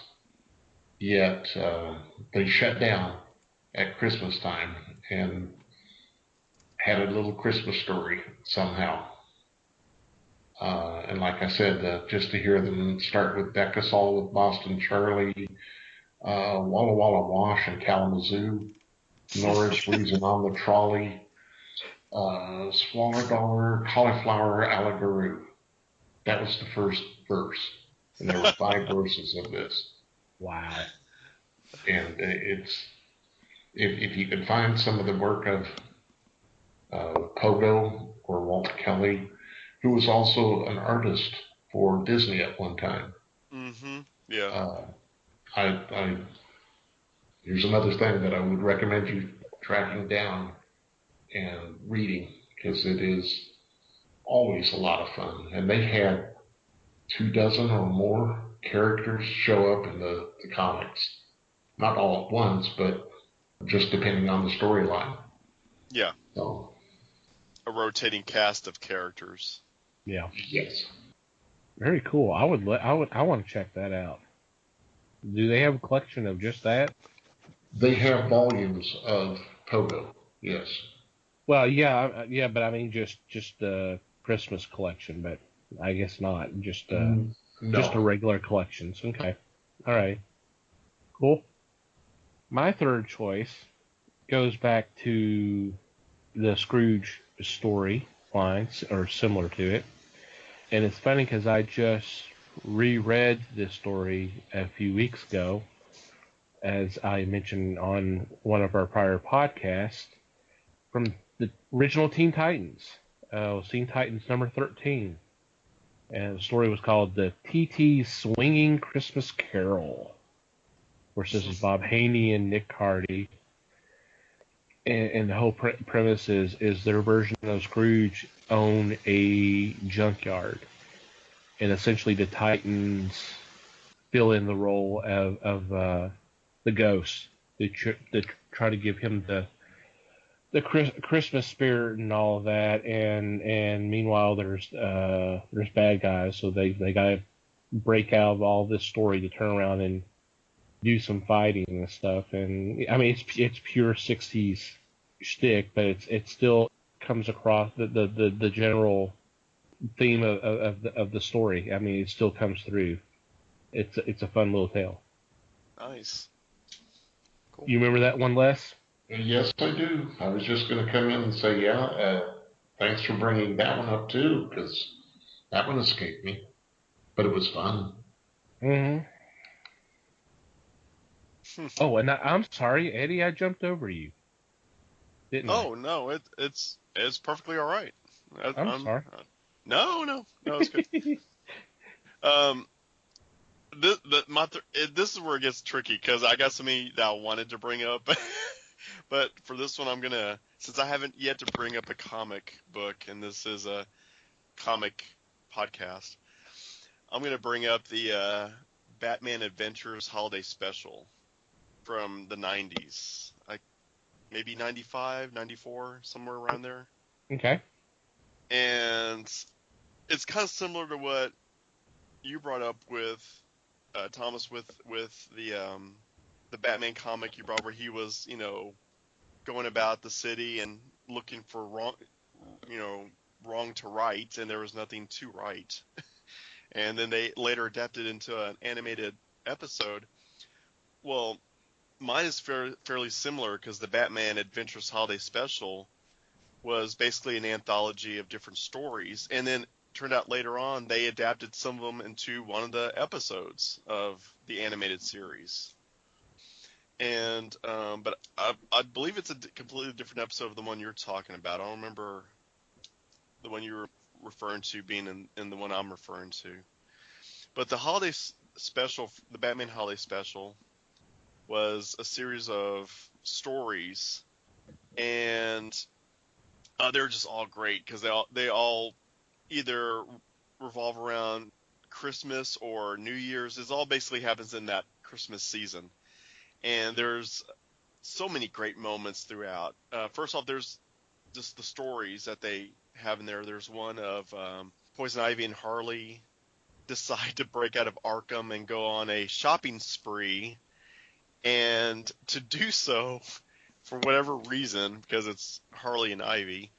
yet they shut down at Christmas time and had a little Christmas story somehow. And like I said, just to hear them start with "Deck Us All with Boston Charlie," "Walla Walla Wash" and "Kalamazoo," "Norris Reason on the Trolley," "Swaller Dollar," "Cauliflower Allegaroo." That was the first verse, and there were 5 verses of this. Wow. And it's if you can find some of the work of Pogo or Walt Kelly, who was also an artist for Disney at one time. Mm-hmm. Yeah. Here's another thing that I would recommend you tracking down and reading, because it is always a lot of fun. And they had 24 or more characters show up in the comics. Not all at once, but just depending on the storyline. Yeah. So, A rotating cast of characters. Yeah. yes. Very cool. I want to check that out. Do they have a collection of just that? They have volumes of Pogo, yes. Well, yeah, but I mean just the Christmas collection, but I guess not. Just No. just the regular collections. Okay. All right. Cool. My third choice goes back to the Scrooge story lines, or similar to it. And it's funny because I just reread this story a few weeks ago, as I mentioned on one of our prior podcasts, from the original Teen Titans. Teen Titans number 13. And the story was called The TT Swinging Christmas Carol. Of course, this is Bob Haney and Nick Cardy. And the whole premise is their version of Scrooge own a junkyard. And essentially the Titans fill in the role of the ghost. They try to give him the Christmas spirit and all of that, and meanwhile there's bad guys, so they gotta break out of all this story to turn around and do some fighting and stuff. And I mean it's pure 60s shtick, but it still comes across the general theme of the story. I mean it still comes through. It's a fun little tale. Nice. Cool. You remember that one, Les? Yes, I do. I was just going to come in and say, thanks for bringing that one up too, because that one escaped me. But it was fun. Mm-hmm. Oh, and I'm sorry, Eddie, I jumped over you. Didn't I? Oh no, it's perfectly all right. I'm sorry. No, it's good. This is where it gets tricky because I got something that I wanted to bring up, but for this one I'm gonna, since I haven't yet to bring up a comic book, and this is a comic podcast, I'm gonna bring up the Batman Adventures Holiday Special from the 90s, like maybe 95, 94, somewhere around there. Okay. And it's kind of similar to what you brought up with Thomas with the Batman comic you brought, where he was, going about the city and looking for wrong to right, and there was nothing to right. And then they later adapted into an animated episode. Well, mine is fairly similar because the Batman Adventures Holiday Special was basically an anthology of different stories, and then turned out later on they adapted some of them into one of the episodes of the animated series. And but I believe it's a completely different episode of the one you're talking about. I don't remember the one you were referring to being in the one I'm referring to. But the holiday special, the Batman Holiday Special, was a series of stories, and they're just all great because they all either revolve around Christmas or New Year's. It all basically happens in that Christmas season. And there's so many great moments throughout. First off, there's just the stories that they have in there. There's one of Poison Ivy and Harley decide to break out of Arkham and go on a shopping spree. And to do so, for whatever reason, because it's Harley and Ivy,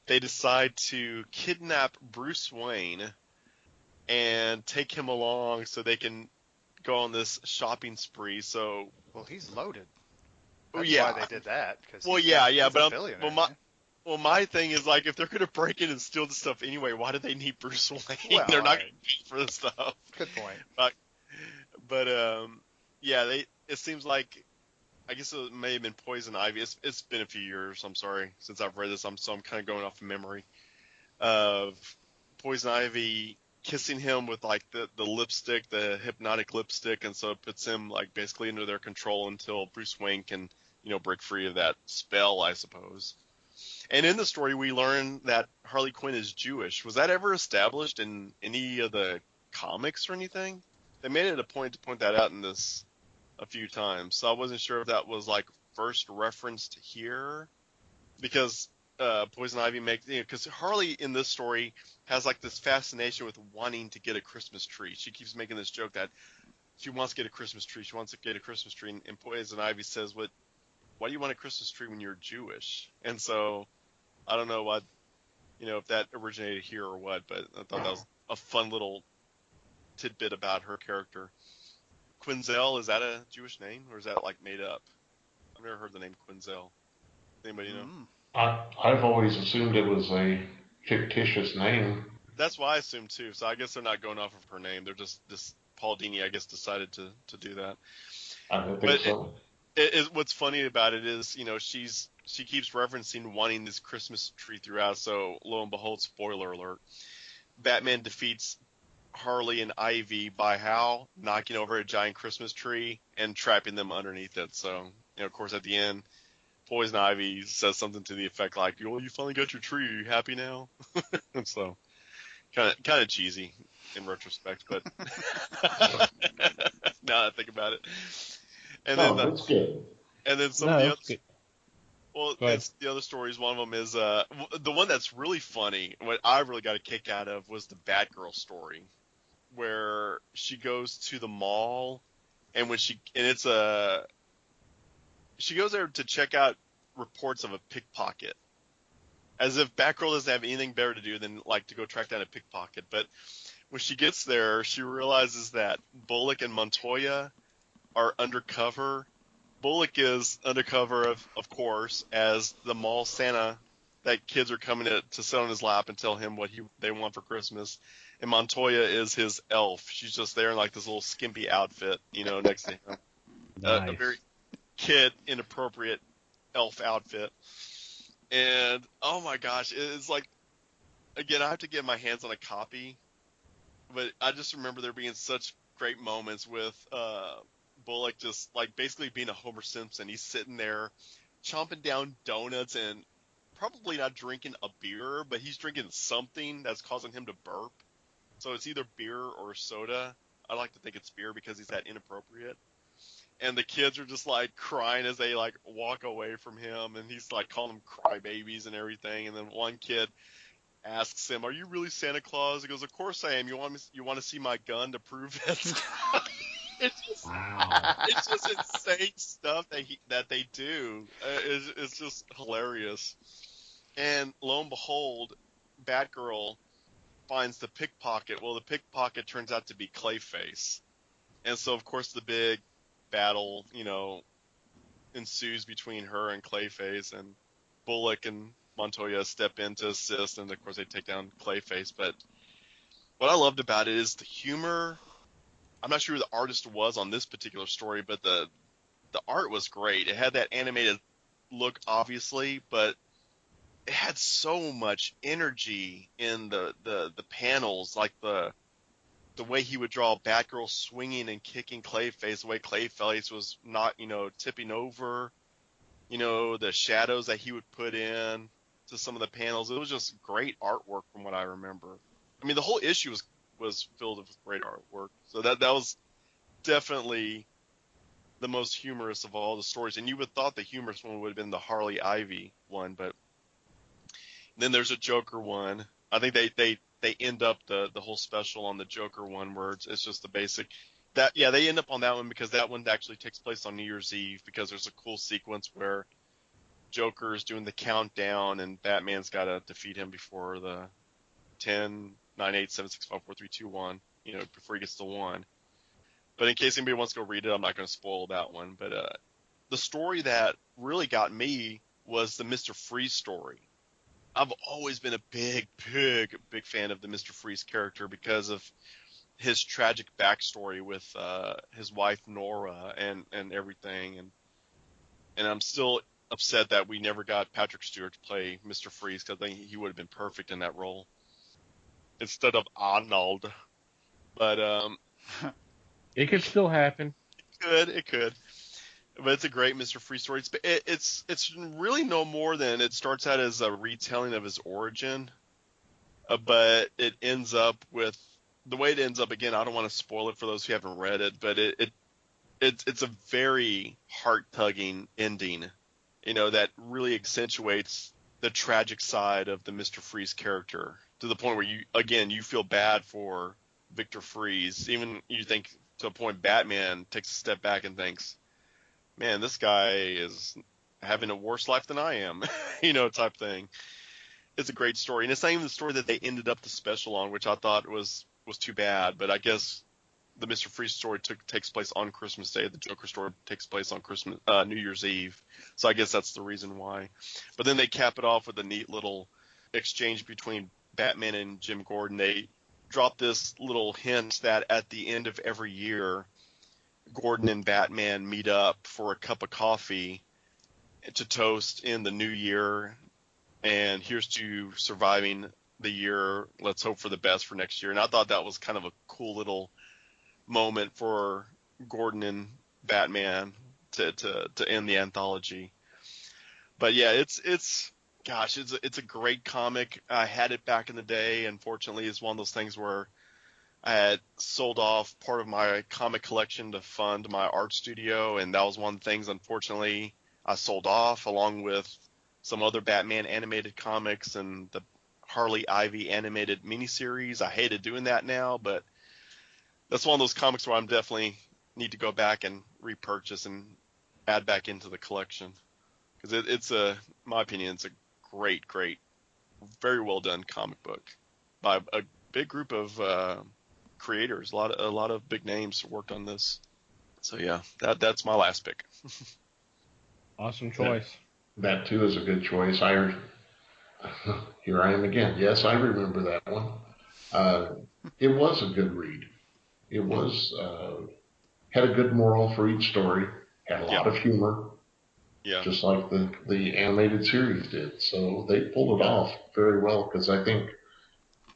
they decide to kidnap Bruce Wayne and take him along so they can go on this shopping spree. So, well, he's loaded. That's why they did that. But my thing is, like, if they're gonna break in and steal the stuff anyway, why do they need Bruce Wayne? Well, they're not gonna pay for the stuff. Good point. It seems like, I guess it may have been Poison Ivy. It's been a few years, I'm sorry, since I've read this. I'm kind of going off of memory of Poison Ivy kissing him with like the lipstick, the hypnotic lipstick, and so it puts him like basically under their control until Bruce Wayne can, break free of that spell, I suppose. And in the story, we learn that Harley Quinn is Jewish. Was that ever established in any of the comics or anything? they made it a point to point that out in this a few times. So I wasn't sure if that was like first referenced here, because Poison Ivy makes, because Harley in this story has like this fascination with wanting to get a Christmas tree. She keeps making this joke that she wants to get a Christmas tree. She wants to get a Christmas tree, and Poison Ivy says, "Why do you want a Christmas tree when you're Jewish?" And so I don't know what, if that originated here or what, but I thought that was a fun little tidbit about her character. Quinzel, is that a Jewish name, or is that like made up? I've never heard the name Quinzel. Anybody know? I've always assumed it was a fictitious name. That's what I assumed too. So I guess they're not going off of her name. They're just Paul Dini, I guess, decided to do that. I don't think so. What's funny about it is, she keeps referencing wanting this Christmas tree throughout. So lo and behold, spoiler alert, Batman defeats Harley and Ivy by how? Knocking over a giant Christmas tree and trapping them underneath it. So, of course, at the end, Poison Ivy says something to the effect like, "Well, you finally got your tree. Are you happy now?" And so, kind of cheesy in retrospect, but now that I think about it. And that's good. And then some of the good. Well, it's the other stories. One of them is the one that's really funny. What I really got a kick out of was the Batgirl story, where she goes to the mall, and she goes there to check out reports of a pickpocket, as if Batgirl doesn't have anything better to do than like to go track down a pickpocket. But when she gets there, she realizes that Bullock and Montoya are undercover. Bullock is undercover, of course, as the mall Santa that kids are coming to sit on his lap and tell him what they want for Christmas. And Montoya is his elf. She's just there in like this little skimpy outfit, next to him. Nice. A very kid inappropriate elf outfit. And oh my gosh, it's like, again, I have to get my hands on a copy, but I just remember there being such great moments with Bullock just like basically being a Homer Simpson. He's sitting there chomping down donuts and probably not drinking a beer, but he's drinking something that's causing him to burp. So it's either beer or soda. I like to think it's beer because he's that inappropriate. And the kids are just like crying as they like walk away from him, and he's like calling them crybabies and everything. And then one kid asks him, "Are you really Santa Claus?" He goes, "Of course I am. You want to see my gun to prove it?" It's just insane stuff that they do. It's just hilarious. And lo and behold, Batgirl finds the pickpocket. Well, the pickpocket turns out to be Clayface. And so, of course, the big battle, ensues between her and Clayface, and Bullock and Montoya step in to assist, and of course they take down Clayface. But what I loved about it is the humor. I'm not sure who the artist was on this particular story, but the art was great. It had that animated look, obviously, but it had so much energy in the panels, like the way he would draw Batgirl swinging and kicking Clayface, the way Clayface was not, tipping over, the shadows that he would put in to some of the panels. It was just great artwork from what I remember. I mean, the whole issue was filled with great artwork. So that was definitely the most humorous of all the stories. And you would have thought the humorous one would have been the Harley Ivy one, but then there's a Joker one. I think they end up the whole special on the Joker one where it's just the basic. They end up on that one because that one actually takes place on New Year's Eve, because there's a cool sequence where Joker is doing the countdown and Batman's got to defeat him before the 10, 9, 8, 7, 6, 5, 4, 3, 2, 1, before he gets to 1. But in case anybody wants to go read it, I'm not going to spoil that one. But the story that really got me was the Mr. Freeze story. I've always been a big fan of the Mr. Freeze character because of his tragic backstory with his wife Nora and everything. And I'm still upset that we never got Patrick Stewart to play Mr. Freeze, because I think he would have been perfect in that role instead of Arnold. But it could still happen. It could. But it's a great Mr. Freeze story. It's really no more than, it starts out as a retelling of his origin, but it ends up with the way it ends up, again, I don't want to spoil it for those who haven't read it, but it's a very heart-tugging ending, that really accentuates the tragic side of the Mr. Freeze character to the point where you feel bad for Victor Freeze. Even you think to a point Batman takes a step back and thinks, man, this guy is having a worse life than I am, type thing. It's a great story. And it's not even the story that they ended up the special on, which I thought was too bad. But I guess the Mr. Freeze story takes place on Christmas Day. The Joker story takes place on New Year's Eve. So I guess that's the reason why. But then they cap it off with a neat little exchange between Batman and Jim Gordon. They drop this little hint that at the end of every year, Gordon and Batman meet up for a cup of coffee to toast in the new year. And here's to surviving the year. Let's hope for the best for next year. And I thought that was kind of a cool little moment for Gordon and Batman to end the anthology. But yeah, it's a great comic. I had it back in the day. Unfortunately, it's one of those things where I had sold off part of my comic collection to fund my art studio, and that was one of the things, unfortunately, I sold off, along with some other Batman animated comics and the Harley Ivy animated miniseries. I hated doing that now, but that's one of those comics where I'm definitely need to go back and repurchase and add back into the collection, because it's in my opinion, it's a great, very well done comic book by a big group of creators. A lot of big names worked on this. So yeah, that's my last pick. Awesome choice. That too is a good choice. Here I am again. Yes, I remember that one. It was a good read. It was had a good moral for each story. Had a lot of humor. Yeah. Just like the animated series did. So they pulled it off very well, because I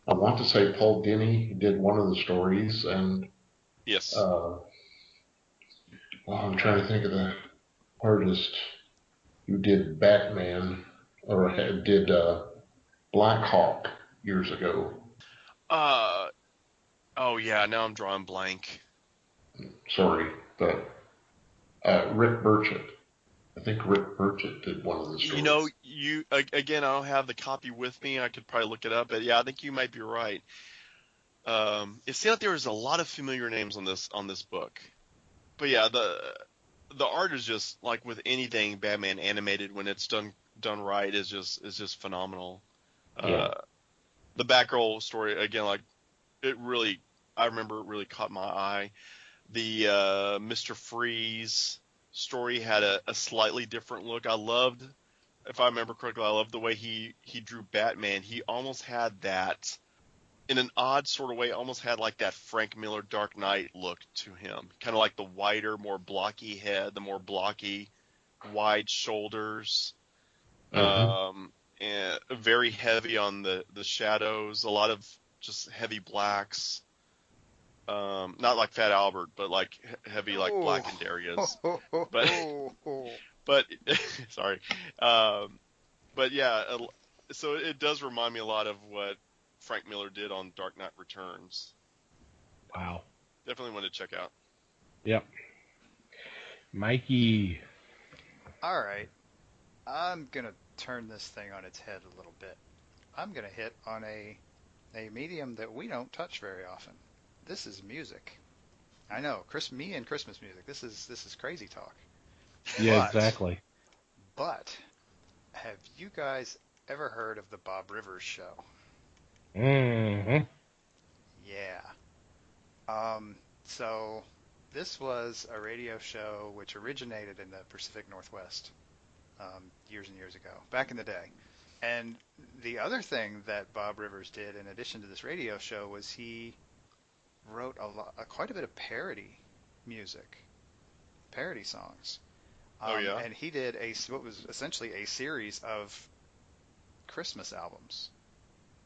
want to say Paul Dini did one of the stories, and yes. I'm trying to think of the artist who did Batman, or did Black Hawk years ago. Oh yeah, now I'm drawing blank. Sorry, but Rick Burchett. I think Rick Burchett did one of the stories. Again, I don't have the copy with me. I could probably look it up, but yeah, I think you might be right. It seemed like there was a lot of familiar names on this book, but yeah, the art is just like with anything Batman animated, when it's done right, is just phenomenal. Yeah. The Batgirl story, again, like I remember it really caught my eye. The Mr. Freeze story had a slightly different look. I loved, if I remember correctly, the way he drew Batman. He almost had that, in an odd sort of way, almost had like that Frank Miller Dark Knight look to him. Kind of like the wider, more blocky head, the more blocky, wide shoulders, and very heavy on the shadows, a lot of just heavy blacks. Not like Fat Albert, but like heavy, like blackened areas. But sorry. But yeah, so it does remind me a lot of what Frank Miller did on Dark Knight Returns. Wow. Definitely want to check out. Yep. Mikey. All right. I'm going to turn this thing on its head a little bit. I'm going to hit on a medium that we don't touch very often. This is music. I know, me and Christmas music. This is crazy talk. Yeah, exactly. But have you guys ever heard of the Bob Rivers Show? Mm-hmm. Yeah. So this was a radio show which originated in the Pacific Northwest years and years ago, back in the day. And the other thing that Bob Rivers did, in addition to this radio show, was he wrote quite a bit of parody music, parody songs. Oh yeah. And he did what was essentially a series of Christmas albums.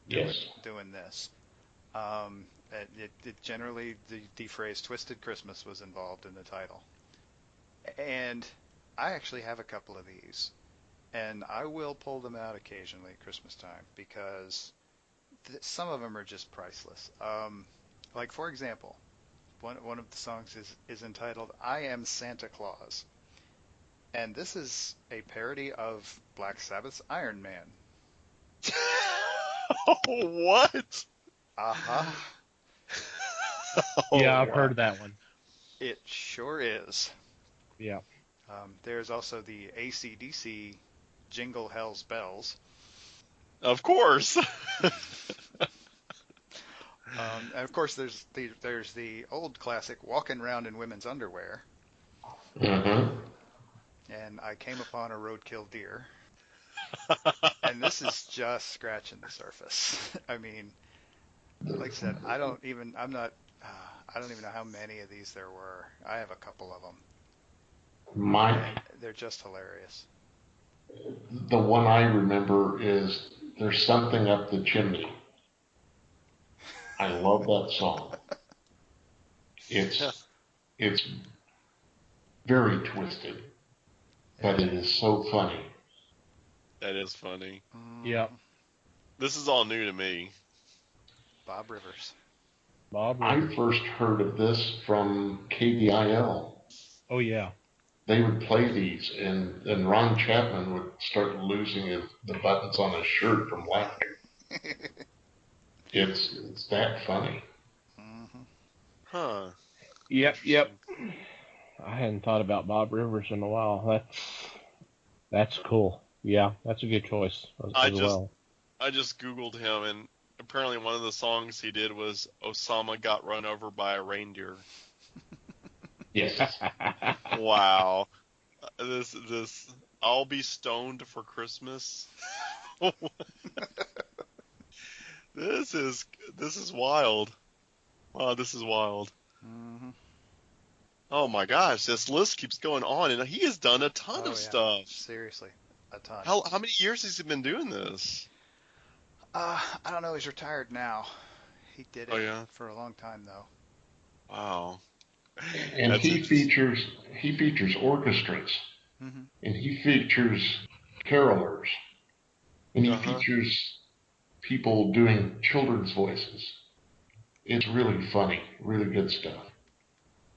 Yes. Doing this. It generally, the phrase "Twisted Christmas" was involved in the title. And I actually have a couple of these, and I will pull them out occasionally at Christmas time, because some of them are just priceless. like for example, one of the songs is entitled "I Am Santa Claus," and this is a parody of Black Sabbath's Iron Man. What? Uh-huh. Yeah, Oh, I've heard that one. It sure is. Yeah. There's also the AC/DC Jingle Hell's Bells. of course. And of course, there's the old classic "Walking Around in Women's Underwear," Mm-hmm. and "I Came Upon a Roadkill Deer." And this is just scratching the surface. I mean, like I said, I don't even know how many of these there were. I have a couple of them, My and they're just hilarious. The one I remember is "There's Something Up the Chimney." I love that song. It's it's very twisted, but it is so funny. That is funny. Yeah. This is all new to me. Bob Rivers. Bob I Rivers. first heard of this from KVIL. Oh, yeah. They would play these, and Ron Chapman would start losing the buttons on his shirt from laughter. It's that funny. Mm-hmm. Huh. Yep, yep. Interesting. I hadn't thought about Bob Rivers in a while. That's cool. Yeah, that's a good choice I as just well. I just Googled him, and apparently one of the songs he did was "Osama Got Run Over by a Reindeer." Yes. Wow. This I'll be stoned for Christmas. This is wild. Wow, this is wild. Mm-hmm. Oh my gosh, this list keeps going on, and he has done a ton Oh of yeah, stuff. seriously, a ton. How many years has he been doing this? I don't know. He's retired now. He did Oh it yeah. for a long time though. Wow. And That's interesting. he features orchestras, Mm-hmm. and he features carolers, and he Uh-huh. features people doing children's voices. It's really funny, really good stuff.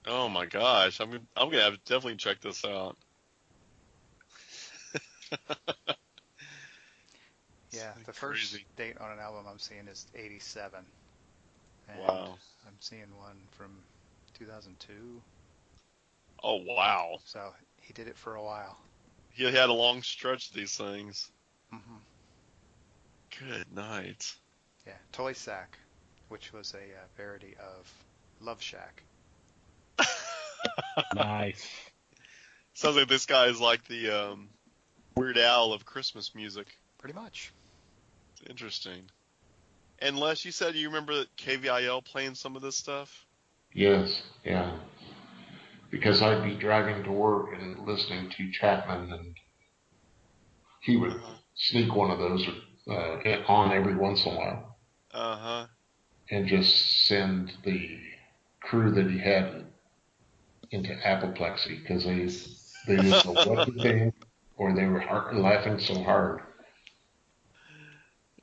Oh my gosh. I'm gonna have to definitely check this out. Yeah, the first Crazy. date on an album I'm seeing is '87, and Wow. I'm seeing one from 2002. Oh wow. So he did it for a while. He had a long stretch of these things. Mm-hmm. Good night. Yeah, Toy Sack, which was a parody of Love Shack. Nice. Sounds like this guy is like the Weird Al of Christmas music. Pretty much. It's interesting. And Les, you said you remember KVIL playing some of this stuff? Yes, yeah. Because I'd be driving to work and listening to Chapman, and he would Uh-huh. sneak one of those on every once in a while, Uh-huh. and just send the crew that he had into apoplexy because they didn't know what to think, or they were laughing so hard.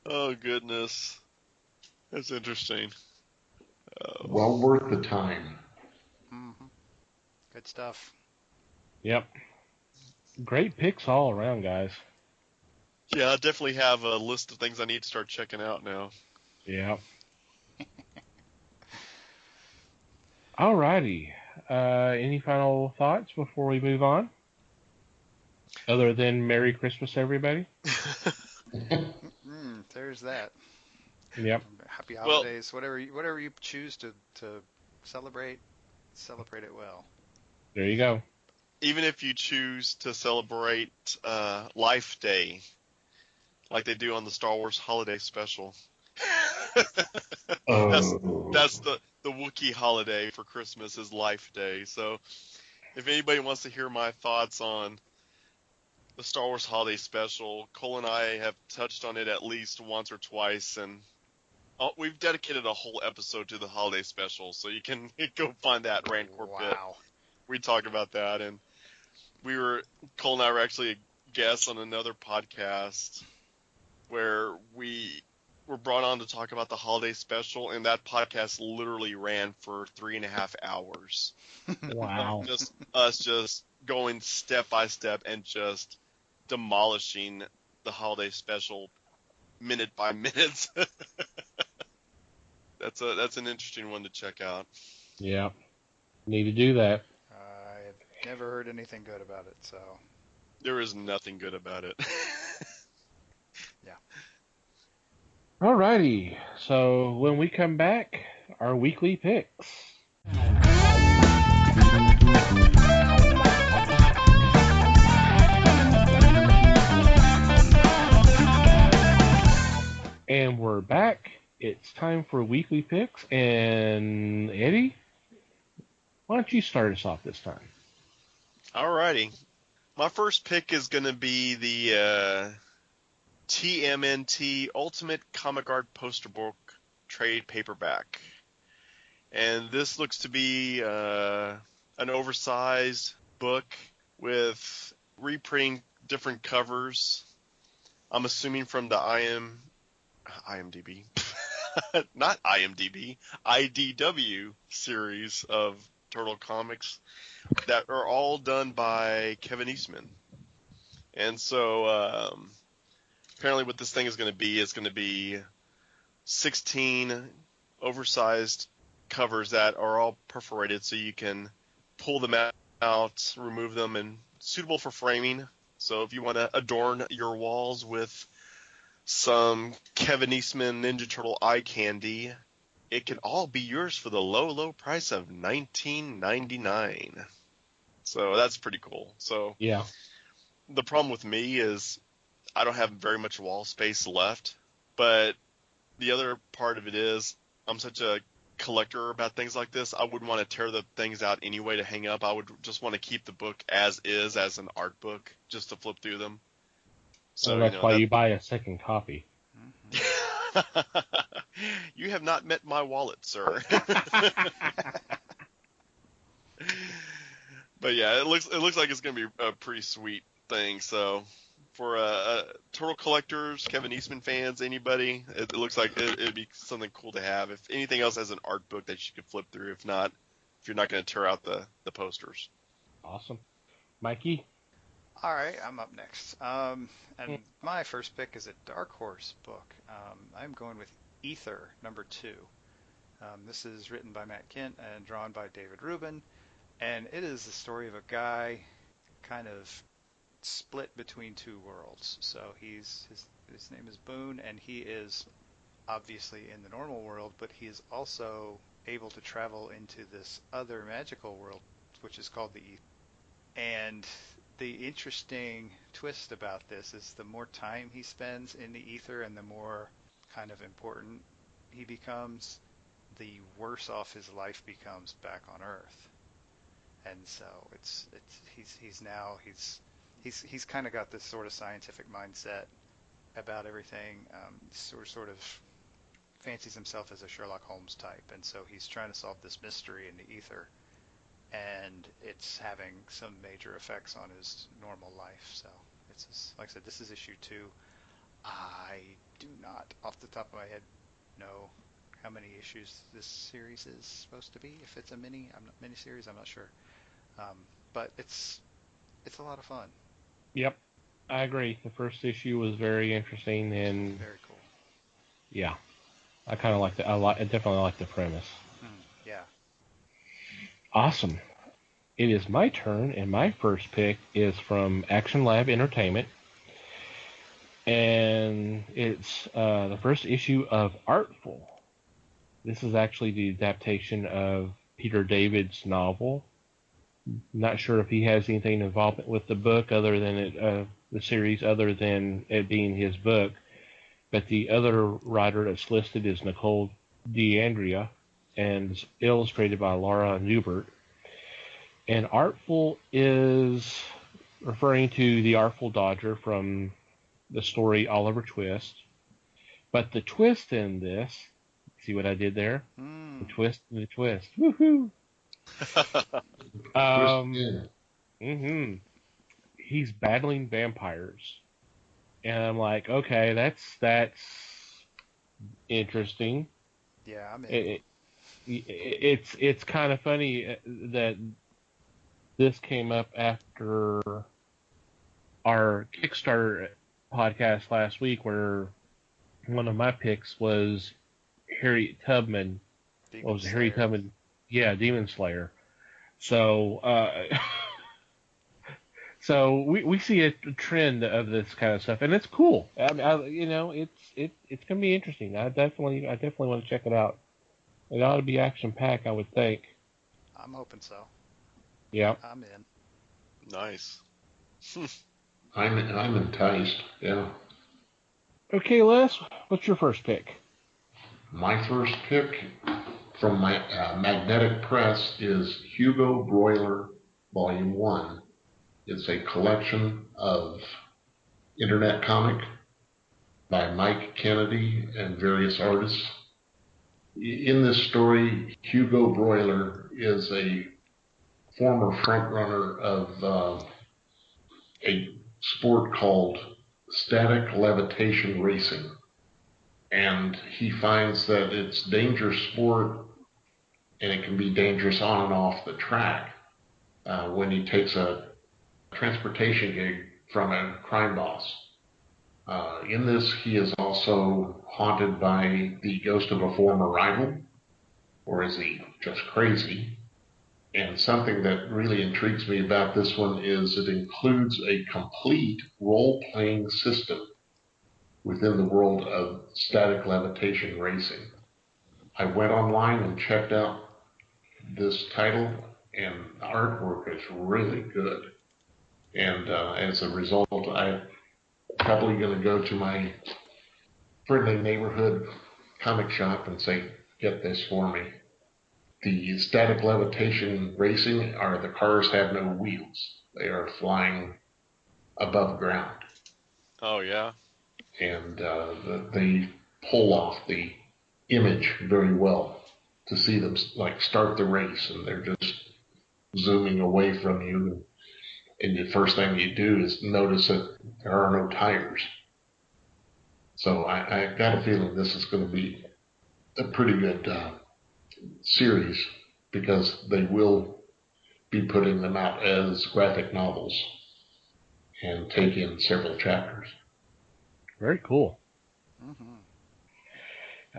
Oh, goodness. That's interesting. Oh. Well worth the time. Mm-hmm. Good stuff. Yep. Great picks all around, guys. Yeah, I definitely have a list of things I need to start checking out now. Yeah. Alrighty. Any final thoughts before we move on? Other than Merry Christmas, everybody? There's that. Yep. Happy Well, holidays. Whatever you choose to celebrate, celebrate it well. There you go. even if you choose to celebrate Life Day, like they do on the Star Wars Holiday Special. that's Oh, that's the Wookiee holiday for Christmas is Life Day. So if anybody wants to hear my thoughts on the Star Wars Holiday Special, Cole and I have touched on it at least once or twice, and we've dedicated a whole episode to the Holiday Special, so you can go find that Rantcor Pit. Wow. We talk about that, and Cole and I were actually guests on another podcast where we were brought on to talk about the holiday special, and that podcast literally ran for 3.5 hours. Wow. Just us just going step by step and just demolishing the holiday special minute by minute. That's an interesting one to check out. Yeah. Need to do that. I've never heard anything good about it, so There is nothing good about it. yeah. Alrighty. So when we come back, our weekly picks. And we're back. It's time for weekly picks. And Eddie, why don't you start us off this time? Alrighty. My first pick is going to be the TMNT Ultimate Comic Art Poster Book Trade Paperback. And this looks to be an oversized book with reprinting different covers. I'm assuming from the IMDb. Not IMDb, IDW series of Turtle comics that are all done by Kevin Eastman. And so apparently what this thing is going to be 16 oversized covers that are all perforated so you can pull them out, remove them, and suitable for framing. So if you want to adorn your walls with some Kevin Eastman Ninja Turtle eye candy, it can all be yours for the low, low price of $19.99. So that's pretty cool. So Yeah. the problem with me is I don't have very much wall space left, but the other part of it is I'm such a collector about things like this. I wouldn't want to tear the things out anyway to hang up. I would just want to keep the book as is, as an art book, just to flip through them. So that's why you buy a second copy. You have not met my wallet, sir. But yeah, it looks like it's going to be a pretty sweet thing. So for Turtle collectors, Kevin Eastman fans, anybody, it looks like it'd be something cool to have. If anything else, as an art book that you could flip through. If you're not going to tear out the posters. Awesome. Mikey? All right, I'm up next. And my first pick is a Dark Horse book. I'm going with Ether, #2. This is written by Matt Kent and drawn by David Rubin. And it is the story of a guy kind of split between two worlds. So his name is Boone, and he is obviously in the normal world, but he is also able to travel into this other magical world, which is called the Ether. And the interesting twist about this is the more time he spends in the Ether and the more kind of important he becomes, the worse off his life becomes back on Earth. And so he's kind of got this sort of scientific mindset about everything. Sort of fancies himself as a Sherlock Holmes type, and so he's trying to solve this mystery in the Ether, and it's having some major effects on his normal life. So it's just, like I said, this is issue 2. I do not, off the top of my head, know how many issues this series is supposed to be. If it's a mini-series, I'm not sure. But it's a lot of fun. Yep. I agree. The first issue was very interesting, and Very cool. yeah, I kind of like I definitely like the premise. Yeah. Awesome. It is my turn, and my first pick is from Action Lab Entertainment, and it's the first issue of Artful. This is actually the adaptation of Peter David's novel. Not sure if he has anything involvement with the book other than the series, other than it being his book. But the other writer that's listed is Nicole DeAndrea, and it's illustrated by Laura Newbert. And Artful is referring to the Artful Dodger from the story Oliver Twist. But the twist in this, see what I did there? The twist and the twist. Woohoo! He's battling vampires. And I'm like, okay, that's interesting. Yeah, I'm in. It's kind of funny that this came up after our Kickstarter podcast last week, where one of my picks was Harriet Tubman. What Demon was it, Harriet Slayer. Tubman? Yeah, Demon Slayer. So, so we see a trend of this kind of stuff, and it's cool. It's gonna be interesting. I definitely want to check it out. It ought to be action packed, I would think. I'm hoping so. Yeah. I'm in. Nice. I'm enticed. Yeah. Okay, Les, what's your first pick? My first pick from my Magnetic Press is Hugo Broiler Volume 1. It's a collection of internet comic by Mike Kennedy and various artists. In this story, Hugo Broiler is a former frontrunner of a sport called static levitation racing. And he finds that it's dangerous sport and it can be dangerous on and off the track when he takes a transportation gig from a crime boss. In this, he is also haunted by the ghost of a former rival, or is he just crazy? And something that really intrigues me about this one is it includes a complete role-playing system within the world of static levitation racing. I went online and checked out this title, and the artwork is really good. And as a result, I'm probably going to go to my friendly neighborhood comic shop and say, get this for me. The static levitation racing are the cars have no wheels. They are flying above ground. Oh, yeah. And they pull off the image very well to see them like start the race and they're just zooming away from you. And the first thing you do is notice that there are no tires. So I got a feeling this is going to be a pretty good series because they will be putting them out as graphic novels and take in several chapters. Very cool. Mm-hmm.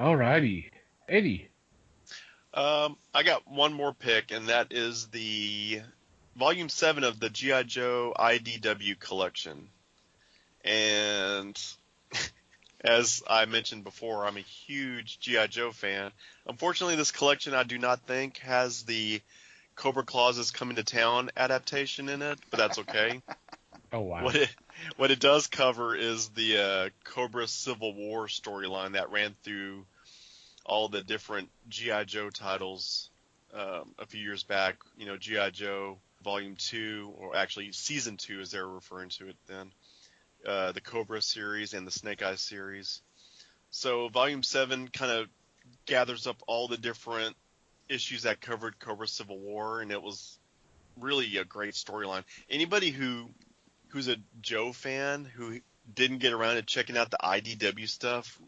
Alrighty, Eddie. I got one more pick, and that is the Volume 7 of the G.I. Joe IDW collection. And as I mentioned before, I'm a huge G.I. Joe fan. Unfortunately, this collection I do not think has the Cobra Claws is Coming to Town adaptation in it, but that's okay. Oh, wow. What it does cover is the Cobra Civil War storyline that ran through all the different G.I. Joe titles a few years back. You know, G.I. Joe Volume 2, or actually Season 2 as they were referring to it then. The Cobra series and the Snake Eyes series. So Volume 7 kind of gathers up all the different issues that covered Cobra Civil War, and it was really a great storyline. Anybody who's a Joe fan who didn't get around to checking out the IDW stuff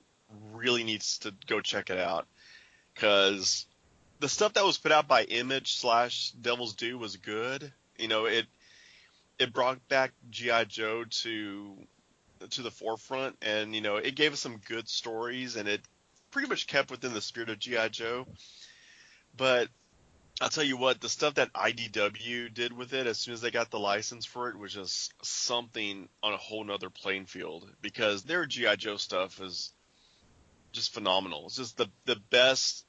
really needs to go check it out, because the stuff that was put out by Image / Devil's Due was good. You know, it brought back G.I. Joe to the forefront, and you know, it gave us some good stories, and it pretty much kept within the spirit of G.I. Joe. But I'll tell you what, the stuff that IDW did with it as soon as they got the license for it was just something on a whole nother playing field, because their G.I. Joe stuff is just phenomenal. It's just the best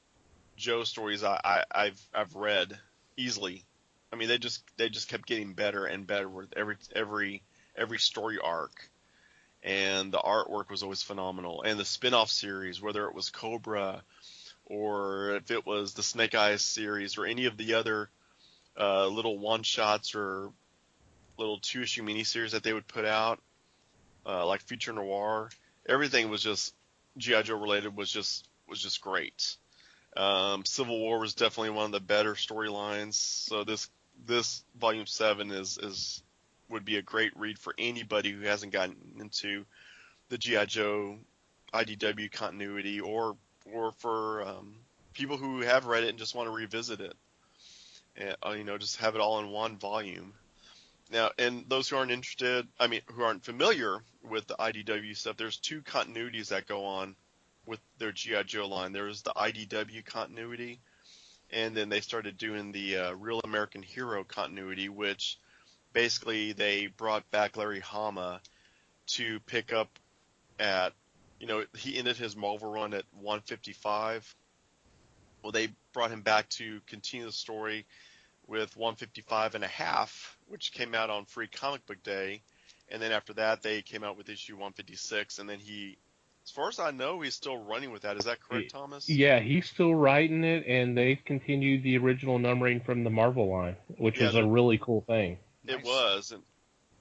Joe stories I've read easily. I mean, they just kept getting better and better with every story arc, and the artwork was always phenomenal. And the spin-off series, whether it was Cobra or if it was the Snake Eyes series or any of the other little one-shots or little 2-issue miniseries that they would put out, like Future Noir, everything was just G.I. Joe related was just great. Civil War was definitely one of the better storylines. So this Volume 7 would be a great read for anybody who hasn't gotten into the G.I. Joe IDW continuity, or for people who have read it and just want to revisit it, and just have it all in one volume. Now, and those who aren't interested, who aren't familiar with the IDW stuff, there's two continuities that go on with their G.I. Joe line. There's the IDW continuity, and then they started doing the Real American Hero continuity, which basically they brought back Larry Hama to pick up at, he ended his Marvel run at 155. Well, they brought him back to continue the story with 155 and a half, which came out on Free Comic Book Day. And then after that, they came out with issue 156. And then as far as I know, he's still running with that. Is that correct, Thomas? Yeah, he's still writing it, and they've continued the original numbering from the Marvel line, which was a really cool thing. It Nice. was.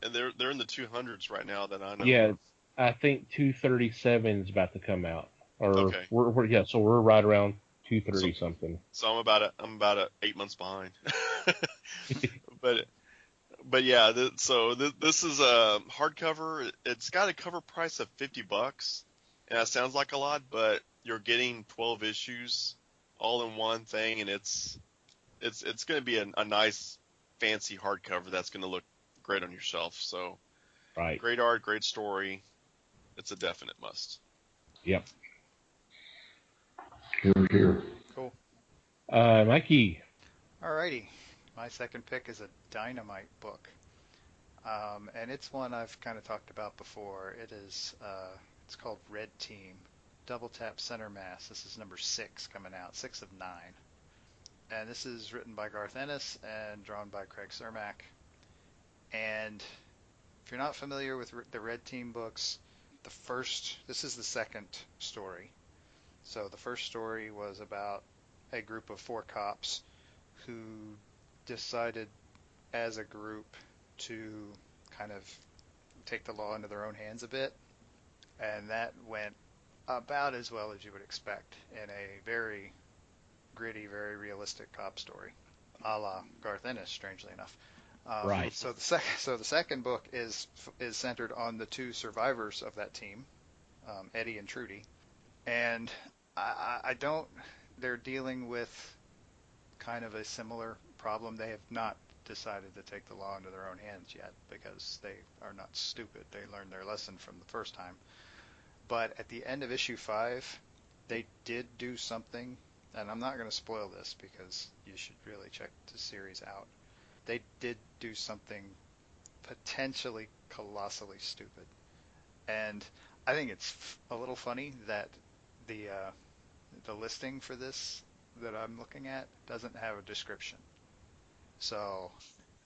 And they're in the 200s right now that I know. Yeah, I think 237 is about to come out. Okay. So we're right around 230 something. So I'm about 8 months behind. But yeah, this is a hardcover. It's got a cover price of $50, and that sounds like a lot, but you're getting 12 issues all in one thing, and it's going to be a nice, fancy hardcover that's going to look great on your shelf. So, right, great art, great story. It's a definite must. Yep. Here. Cool. Mikey. Alrighty. My second pick is a Dynamite book. And it's one I've kind of talked about before. It's called Red Team. Double Tap Center Mass. This is number 6 coming out, 6 of 9. And this is written by Garth Ennis and drawn by Craig Cermak. And if you're not familiar with the Red Team books, this is the second story. So the first story was about a group of 4 cops who decided as a group to kind of take the law into their own hands a bit. And that went about as well as you would expect in a very gritty, very realistic cop story, a la Garth Ennis, strangely enough. Right. So the second book is centered on the 2 survivors of that team, Eddie and Trudy, and they're dealing with kind of a similar problem. They have not decided to take the law into their own hands yet because they are not stupid. They learned their lesson from the first time. But at the end of issue 5, they did do something, and I'm not going to spoil this because you should really check the series out. They did do something potentially colossally stupid. And I think it's a little funny that the listing for this that I'm looking at doesn't have a description. So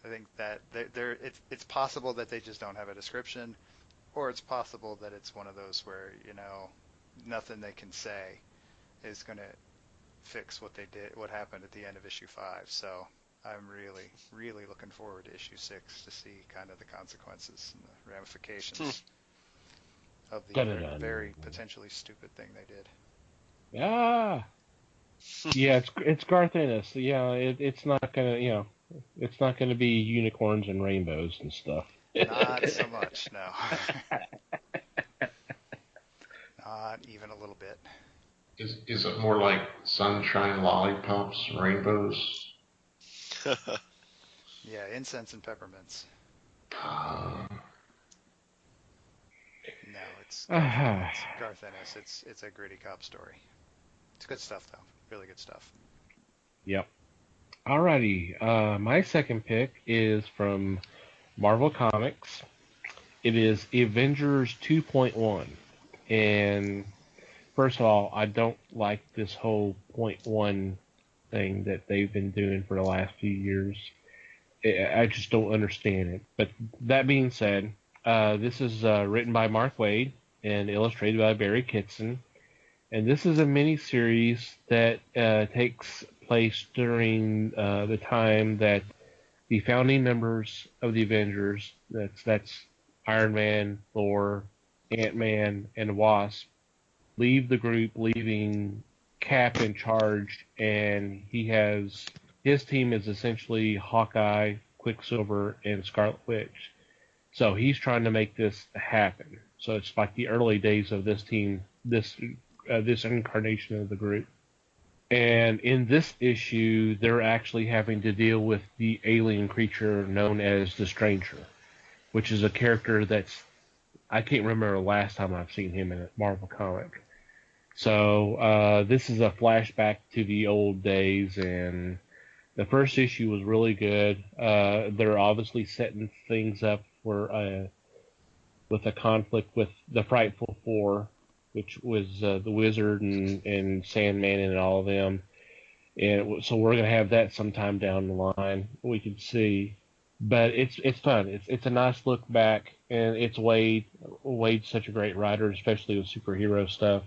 I think that it's possible that they just don't have a description, or it's possible that it's one of those where, nothing they can say is going to fix what happened at the end of issue 5. So I'm really, really looking forward to issue 6 to see kind of the consequences and the ramifications of the very potentially stupid thing they did. Yeah, it's Garth Ennis. Yeah, it's not gonna, it's not gonna be unicorns and rainbows and stuff. Not so much, no. Not even a little bit. Is it more like sunshine, lollipops, rainbows? Yeah, incense and peppermints. No, it's Garth Ennis. It's a gritty cop story. It's good stuff, though. Really good stuff. Yep. Alrighty. My second pick is from Marvel Comics. It is Avengers 2.1. And first of all, I don't like this whole .1 thing that they've been doing for the last few years. I just don't understand it. But that being said, this is written by Mark Waid and illustrated by Barry Kitson. And this is a miniseries that takes place during the time that the founding members of the Avengers, that's Iron Man, Thor, Ant-Man, and Wasp, leave the group, leaving Cap in charge, and his team is essentially Hawkeye, Quicksilver, and Scarlet Witch. So he's trying to make this happen. So it's like the early days of this team this this incarnation of the group. And in this issue, they're actually having to deal with the alien creature known as the Stranger, which is a character that's I can't remember the last time I've seen him in a Marvel comic. So this is a flashback to the old days, and the first issue was really good. They're obviously setting things up for with a conflict with the Frightful Four, which was the Wizard and Sandman and all of them. And so we're gonna have that sometime down the line. We can see, but it's fun. It's a nice look back, and it's Wade. Wade's such a great writer, especially with superhero stuff.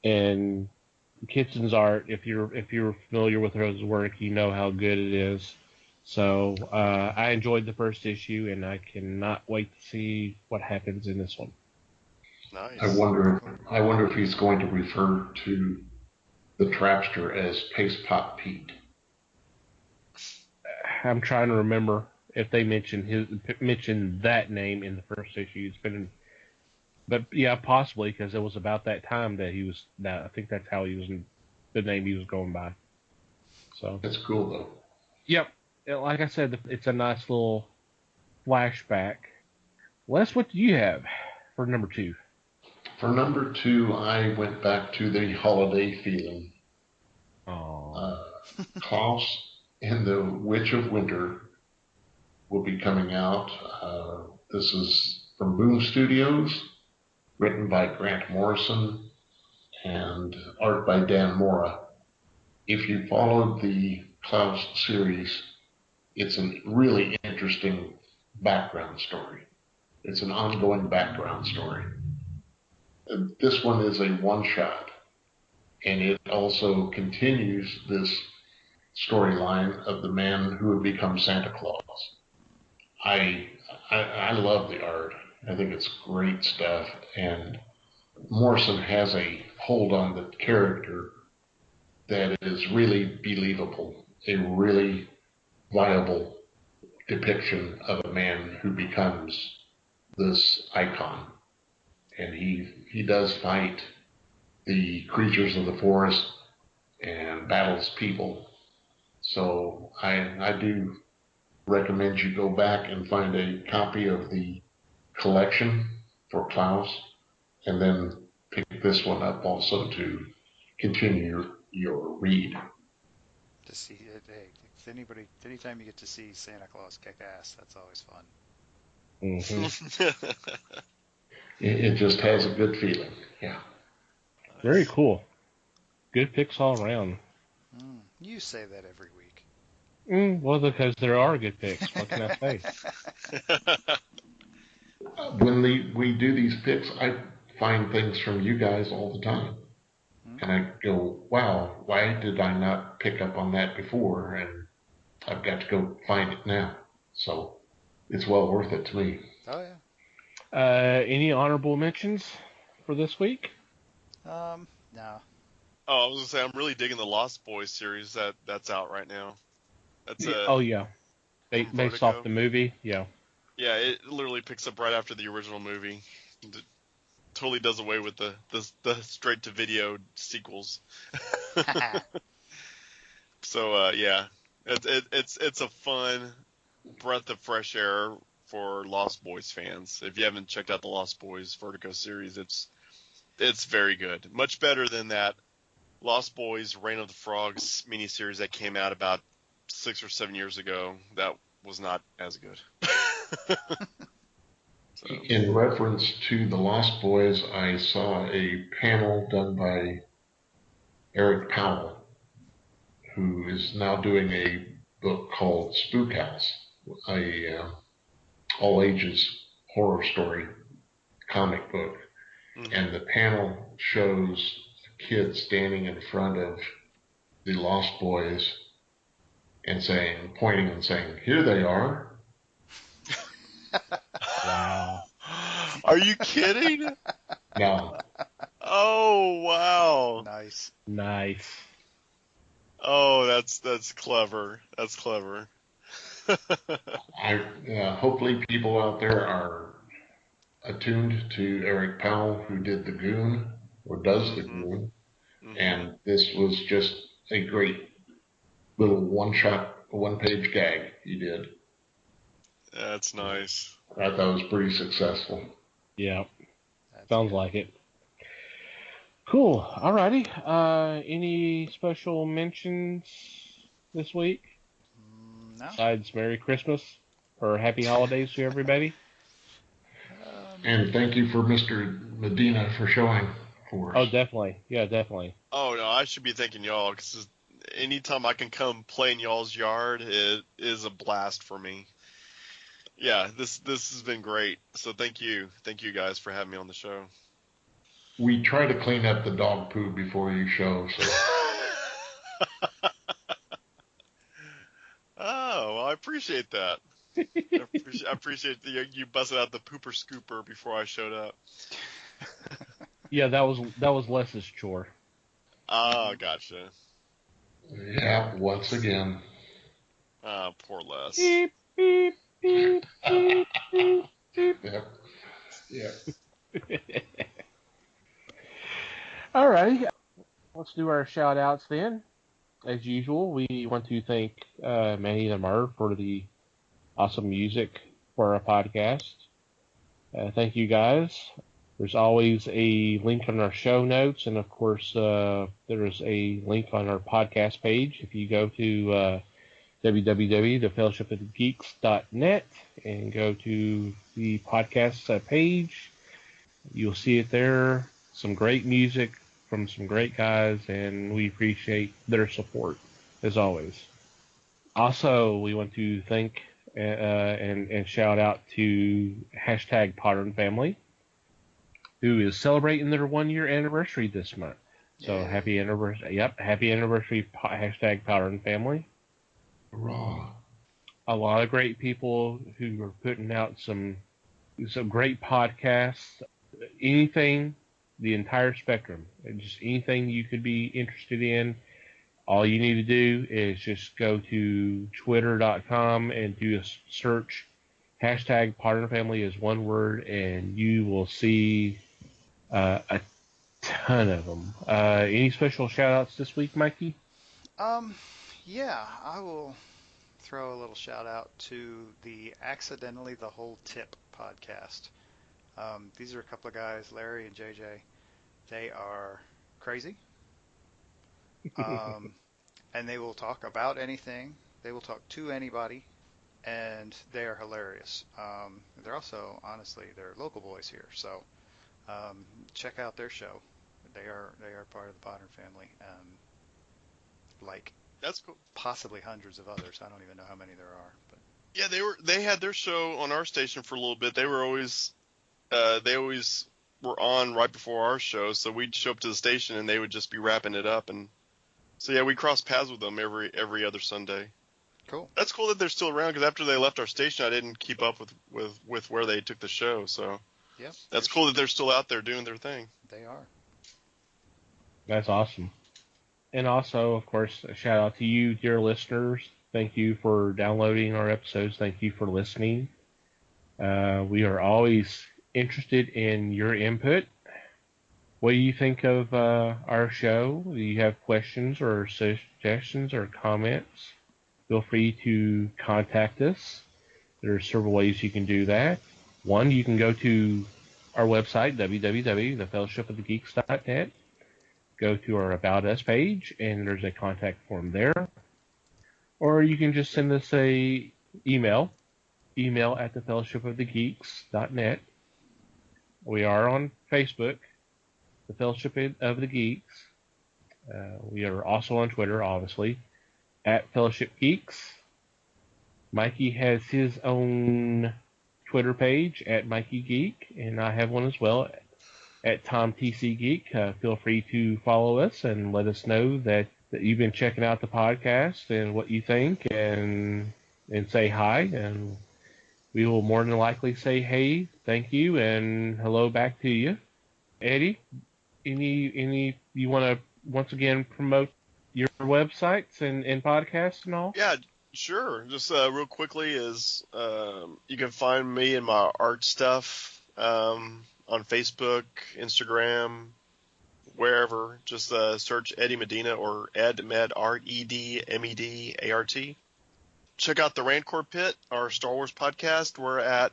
And Kitson's art, if you're familiar with his work, you know how good it is. So I enjoyed the first issue, and I cannot wait to see what happens in this one. Nice. I wonder if he's going to refer to the Trapster as Paste Pot Pete. I'm trying to remember if they mentioned that name in the first issue. But yeah, possibly because it was about that time that he was. I think that's how he was. The name he was going by. So That's cool though. Yep. Like I said, it's a nice little flashback. Les, what do you have for number 2? For number 2, I went back to the holiday feeling. Oh. Claus and the Witch of Winter will be coming out. This is from Boom Studios, written by Grant Morrison, and art by Dan Mora. If you followed the Claus series, it's a really interesting background story. It's an ongoing background story. This one is a one-shot, and it also continues this storyline of the man who would become Santa Claus. I love the art. I think it's great stuff, and Morrison has a hold on the character that is really believable, a really viable depiction of a man who becomes this icon. And he does fight the creatures of the forest and battles people. So I do recommend you go back and find a copy of the collection for Claus, and then pick this one up also to continue your read. To see it, hey, anytime you get to see Santa Claus kick ass, that's always fun. Mm-hmm. It just has a good feeling. Yeah. Very cool. Good picks all around. You say that every week. Well, because there are good picks. What can I say? When we do these picks, I find things from you guys all the time. And I go, wow, why did I not pick up on that before? And I've got to go find it now. So it's well worth it to me. Oh, yeah. Any honorable mentions for this week? No. Oh, I was gonna say I'm really digging the Lost Boys series that's out right now. That's Oh yeah, based off the movie. Yeah. Yeah, it literally picks up right after the original movie. It totally does away with the straight to video sequels. So yeah, it's a fun breath of fresh air for Lost Boys fans. If you haven't checked out the Lost Boys Vertigo series, it's very good. Much better than that Lost Boys Reign of the Frogs miniseries that came out about 6 or 7 years ago. That was not as good. So. In reference to the Lost Boys, I saw a panel done by Eric Powell, who is now doing a book called Spook House, a all ages horror story comic book. Mm-hmm. And the panel shows a kid standing in front of the Lost Boys and pointing and saying, "Here they are." Wow. Are you kidding? No. Oh, wow. Nice. Oh, that's clever. That's clever. Hopefully people out there are attuned to Eric Powell, who did The Goon, or does the Mm-hmm. grooming. Mm-hmm. And this was just a great little one-page gag he did. That's nice. I thought it was pretty successful. Yeah, That's sounds good. like it. Cool. Alrighty. Any special mentions this week No. besides Merry Christmas or Happy Holidays to everybody? And thank you for Mr. Medina for showing for Oh, us. definitely. Yeah, definitely. Oh no, I should be thanking y'all because anytime I can come play in y'all's yard, it is a blast for me. Yeah, this has been great. So thank you guys for having me on the show. We try to clean up the dog poo before you show, so. Oh, well, I appreciate that. I appreciate you busted out the pooper scooper before I showed up. Yeah, that was Les's chore. Ah, gotcha. Yeah, once again. Ah, poor Les. Beep, beep, beep, beep, beep, beep. Yep. Yeah. Alrighty. Let's do our shout outs then. As usual, we want to thank Manny the Mer for the awesome music for our podcast. Thank you guys. There's always a link on our show notes, and of course, there's a link on our podcast page. If you go to www.thefellowshipofthegeeks.net and go to the podcast page, you'll see it there. Some great music from some great guys, and we appreciate their support as always. Also, we want to thank and shout out to hashtag Potter Family, who is celebrating their 1 year anniversary this month. So Yay. happy anniversary! Yep, happy anniversary! Hashtag Potter Family. Hurrah. A lot of great people who are putting out some great podcasts. Anything, the entire spectrum, just anything you could be interested in. All you need to do is just go to twitter.com and do a search. Hashtag Potter Family is one word, and you will see a ton of them. Any special shout outs this week, Mikey? Yeah, I will throw a little shout out to the Accidentally the Whole Tip podcast. These are a couple of guys, Larry and JJ. They are crazy. And they will talk about anything. They will talk to anybody, and they are hilarious. They're also, honestly, they're local boys here, so check out their show. They are part of the Potter family, like That's cool. possibly hundreds of others. I don't even know how many there are, but Yeah, they had their show on our station for a little bit. They always were on right before our show, so we'd show up to the station and they would just be wrapping it up, and so yeah, we crossed paths with them every other Sunday. cool. That's cool that they're still around because after they left our station, I didn't keep up with where they took the show. So Yep, that's cool that they're still out there doing their thing. they are. That's awesome. And also, of course, a shout out to you, dear listeners. Thank you for downloading our episodes. Thank you for listening. We are always interested in your input. What do you think of our show? Do you have questions or suggestions or comments? Feel free to contact us. There are several ways you can do that. One, you can go to our website, www.thefellowshipofthegeeks.net. Go to our About Us page, and there's a contact form there. Or you can just send us a email at thefellowshipofthegeeks.net. We are on Facebook, the Fellowship of the Geeks. We are also on Twitter, obviously, at Fellowship Geeks. Mikey has his own Twitter page at Mikey Geek, and I have one as well at Tom TC Geek. Feel free to follow us and let us know that you've been checking out the podcast and what you think, and say hi, and we will more than likely say hey, thank you, and hello back to you. Eddie, any you want to once again promote your websites and podcasts and all? Yeah, sure. Just real quickly is you can find me and my art stuff on Facebook, Instagram, wherever. Just search Eddie Medina or Edmed, REDMEDART. Check out the Rantcor Pit, our Star Wars podcast. We're at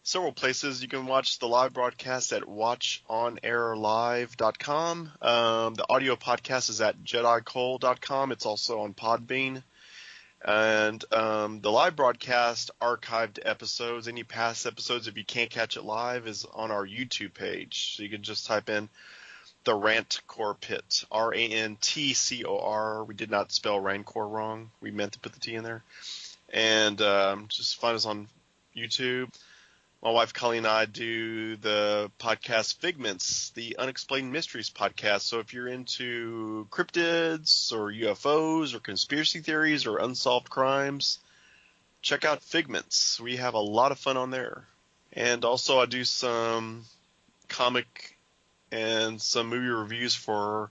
several places. You can watch the live broadcast at watchonairlive.com. The audio podcast is at jedicole.com. It's also on Podbean. And the live broadcast archived episodes, any past episodes, if you can't catch it live, is on our YouTube page. So you can just type in the Rantcor Pit, RANTCOR. We did not spell Rancor wrong. We meant to put the T in there. And just find us on YouTube. My wife Colleen and I do the podcast Figments, the Unexplained Mysteries podcast. So if you're into cryptids or UFOs or conspiracy theories or unsolved crimes, check out Figments. We have a lot of fun on there. And also I do some comic and some movie reviews for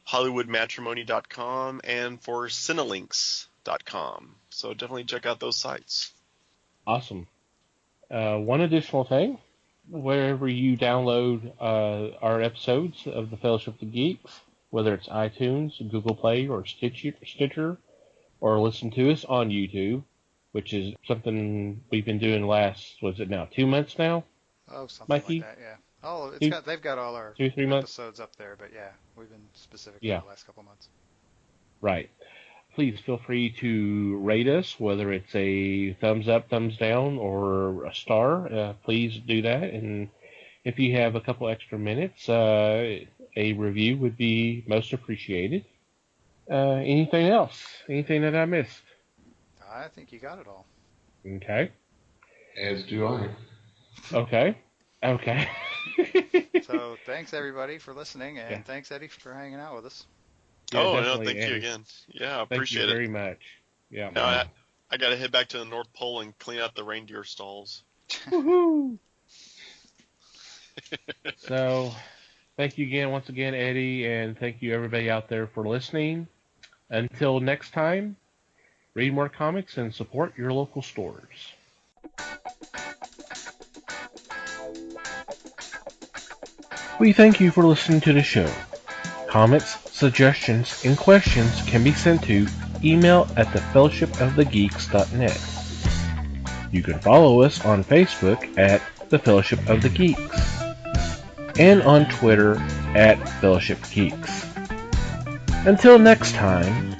HollywoodMatrimony.com and for Cinelinks.com. So definitely check out those sites. Awesome. One additional thing, wherever you download our episodes of the Fellowship of the Geeks, whether it's iTunes, Google Play, or Stitcher, or listen to us on YouTube, which is something we've been doing was it now 2 months now? Oh, something Mikey? like that, yeah. Oh, they've got all our 2-3 months episodes up there, but yeah, we've been specific Yeah. for the last couple months. Right. Please feel free to rate us, whether it's a thumbs up, thumbs down, or a star. Please do that. And if you have a couple extra minutes, a review would be most appreciated. Anything else? Anything that I missed? I think you got it all. Okay. As do I. Okay. So thanks, everybody, for listening, and thanks, Eddie, for hanging out with us. Yeah, No, thank you again. Yeah, I appreciate it. Thank you very much. Yeah. No, I got to head back to the North Pole and clean out the reindeer stalls. Woohoo! So, thank you again, once again, Eddie, and thank you everybody out there for listening. Until next time, read more comics and support your local stores. We thank you for listening to the show. Comments, suggestions, and questions can be sent to email at thefellowshipofthegeeks.net. You can follow us on Facebook at The Fellowship of the Geeks and on Twitter at Fellowship Geeks. Until next time,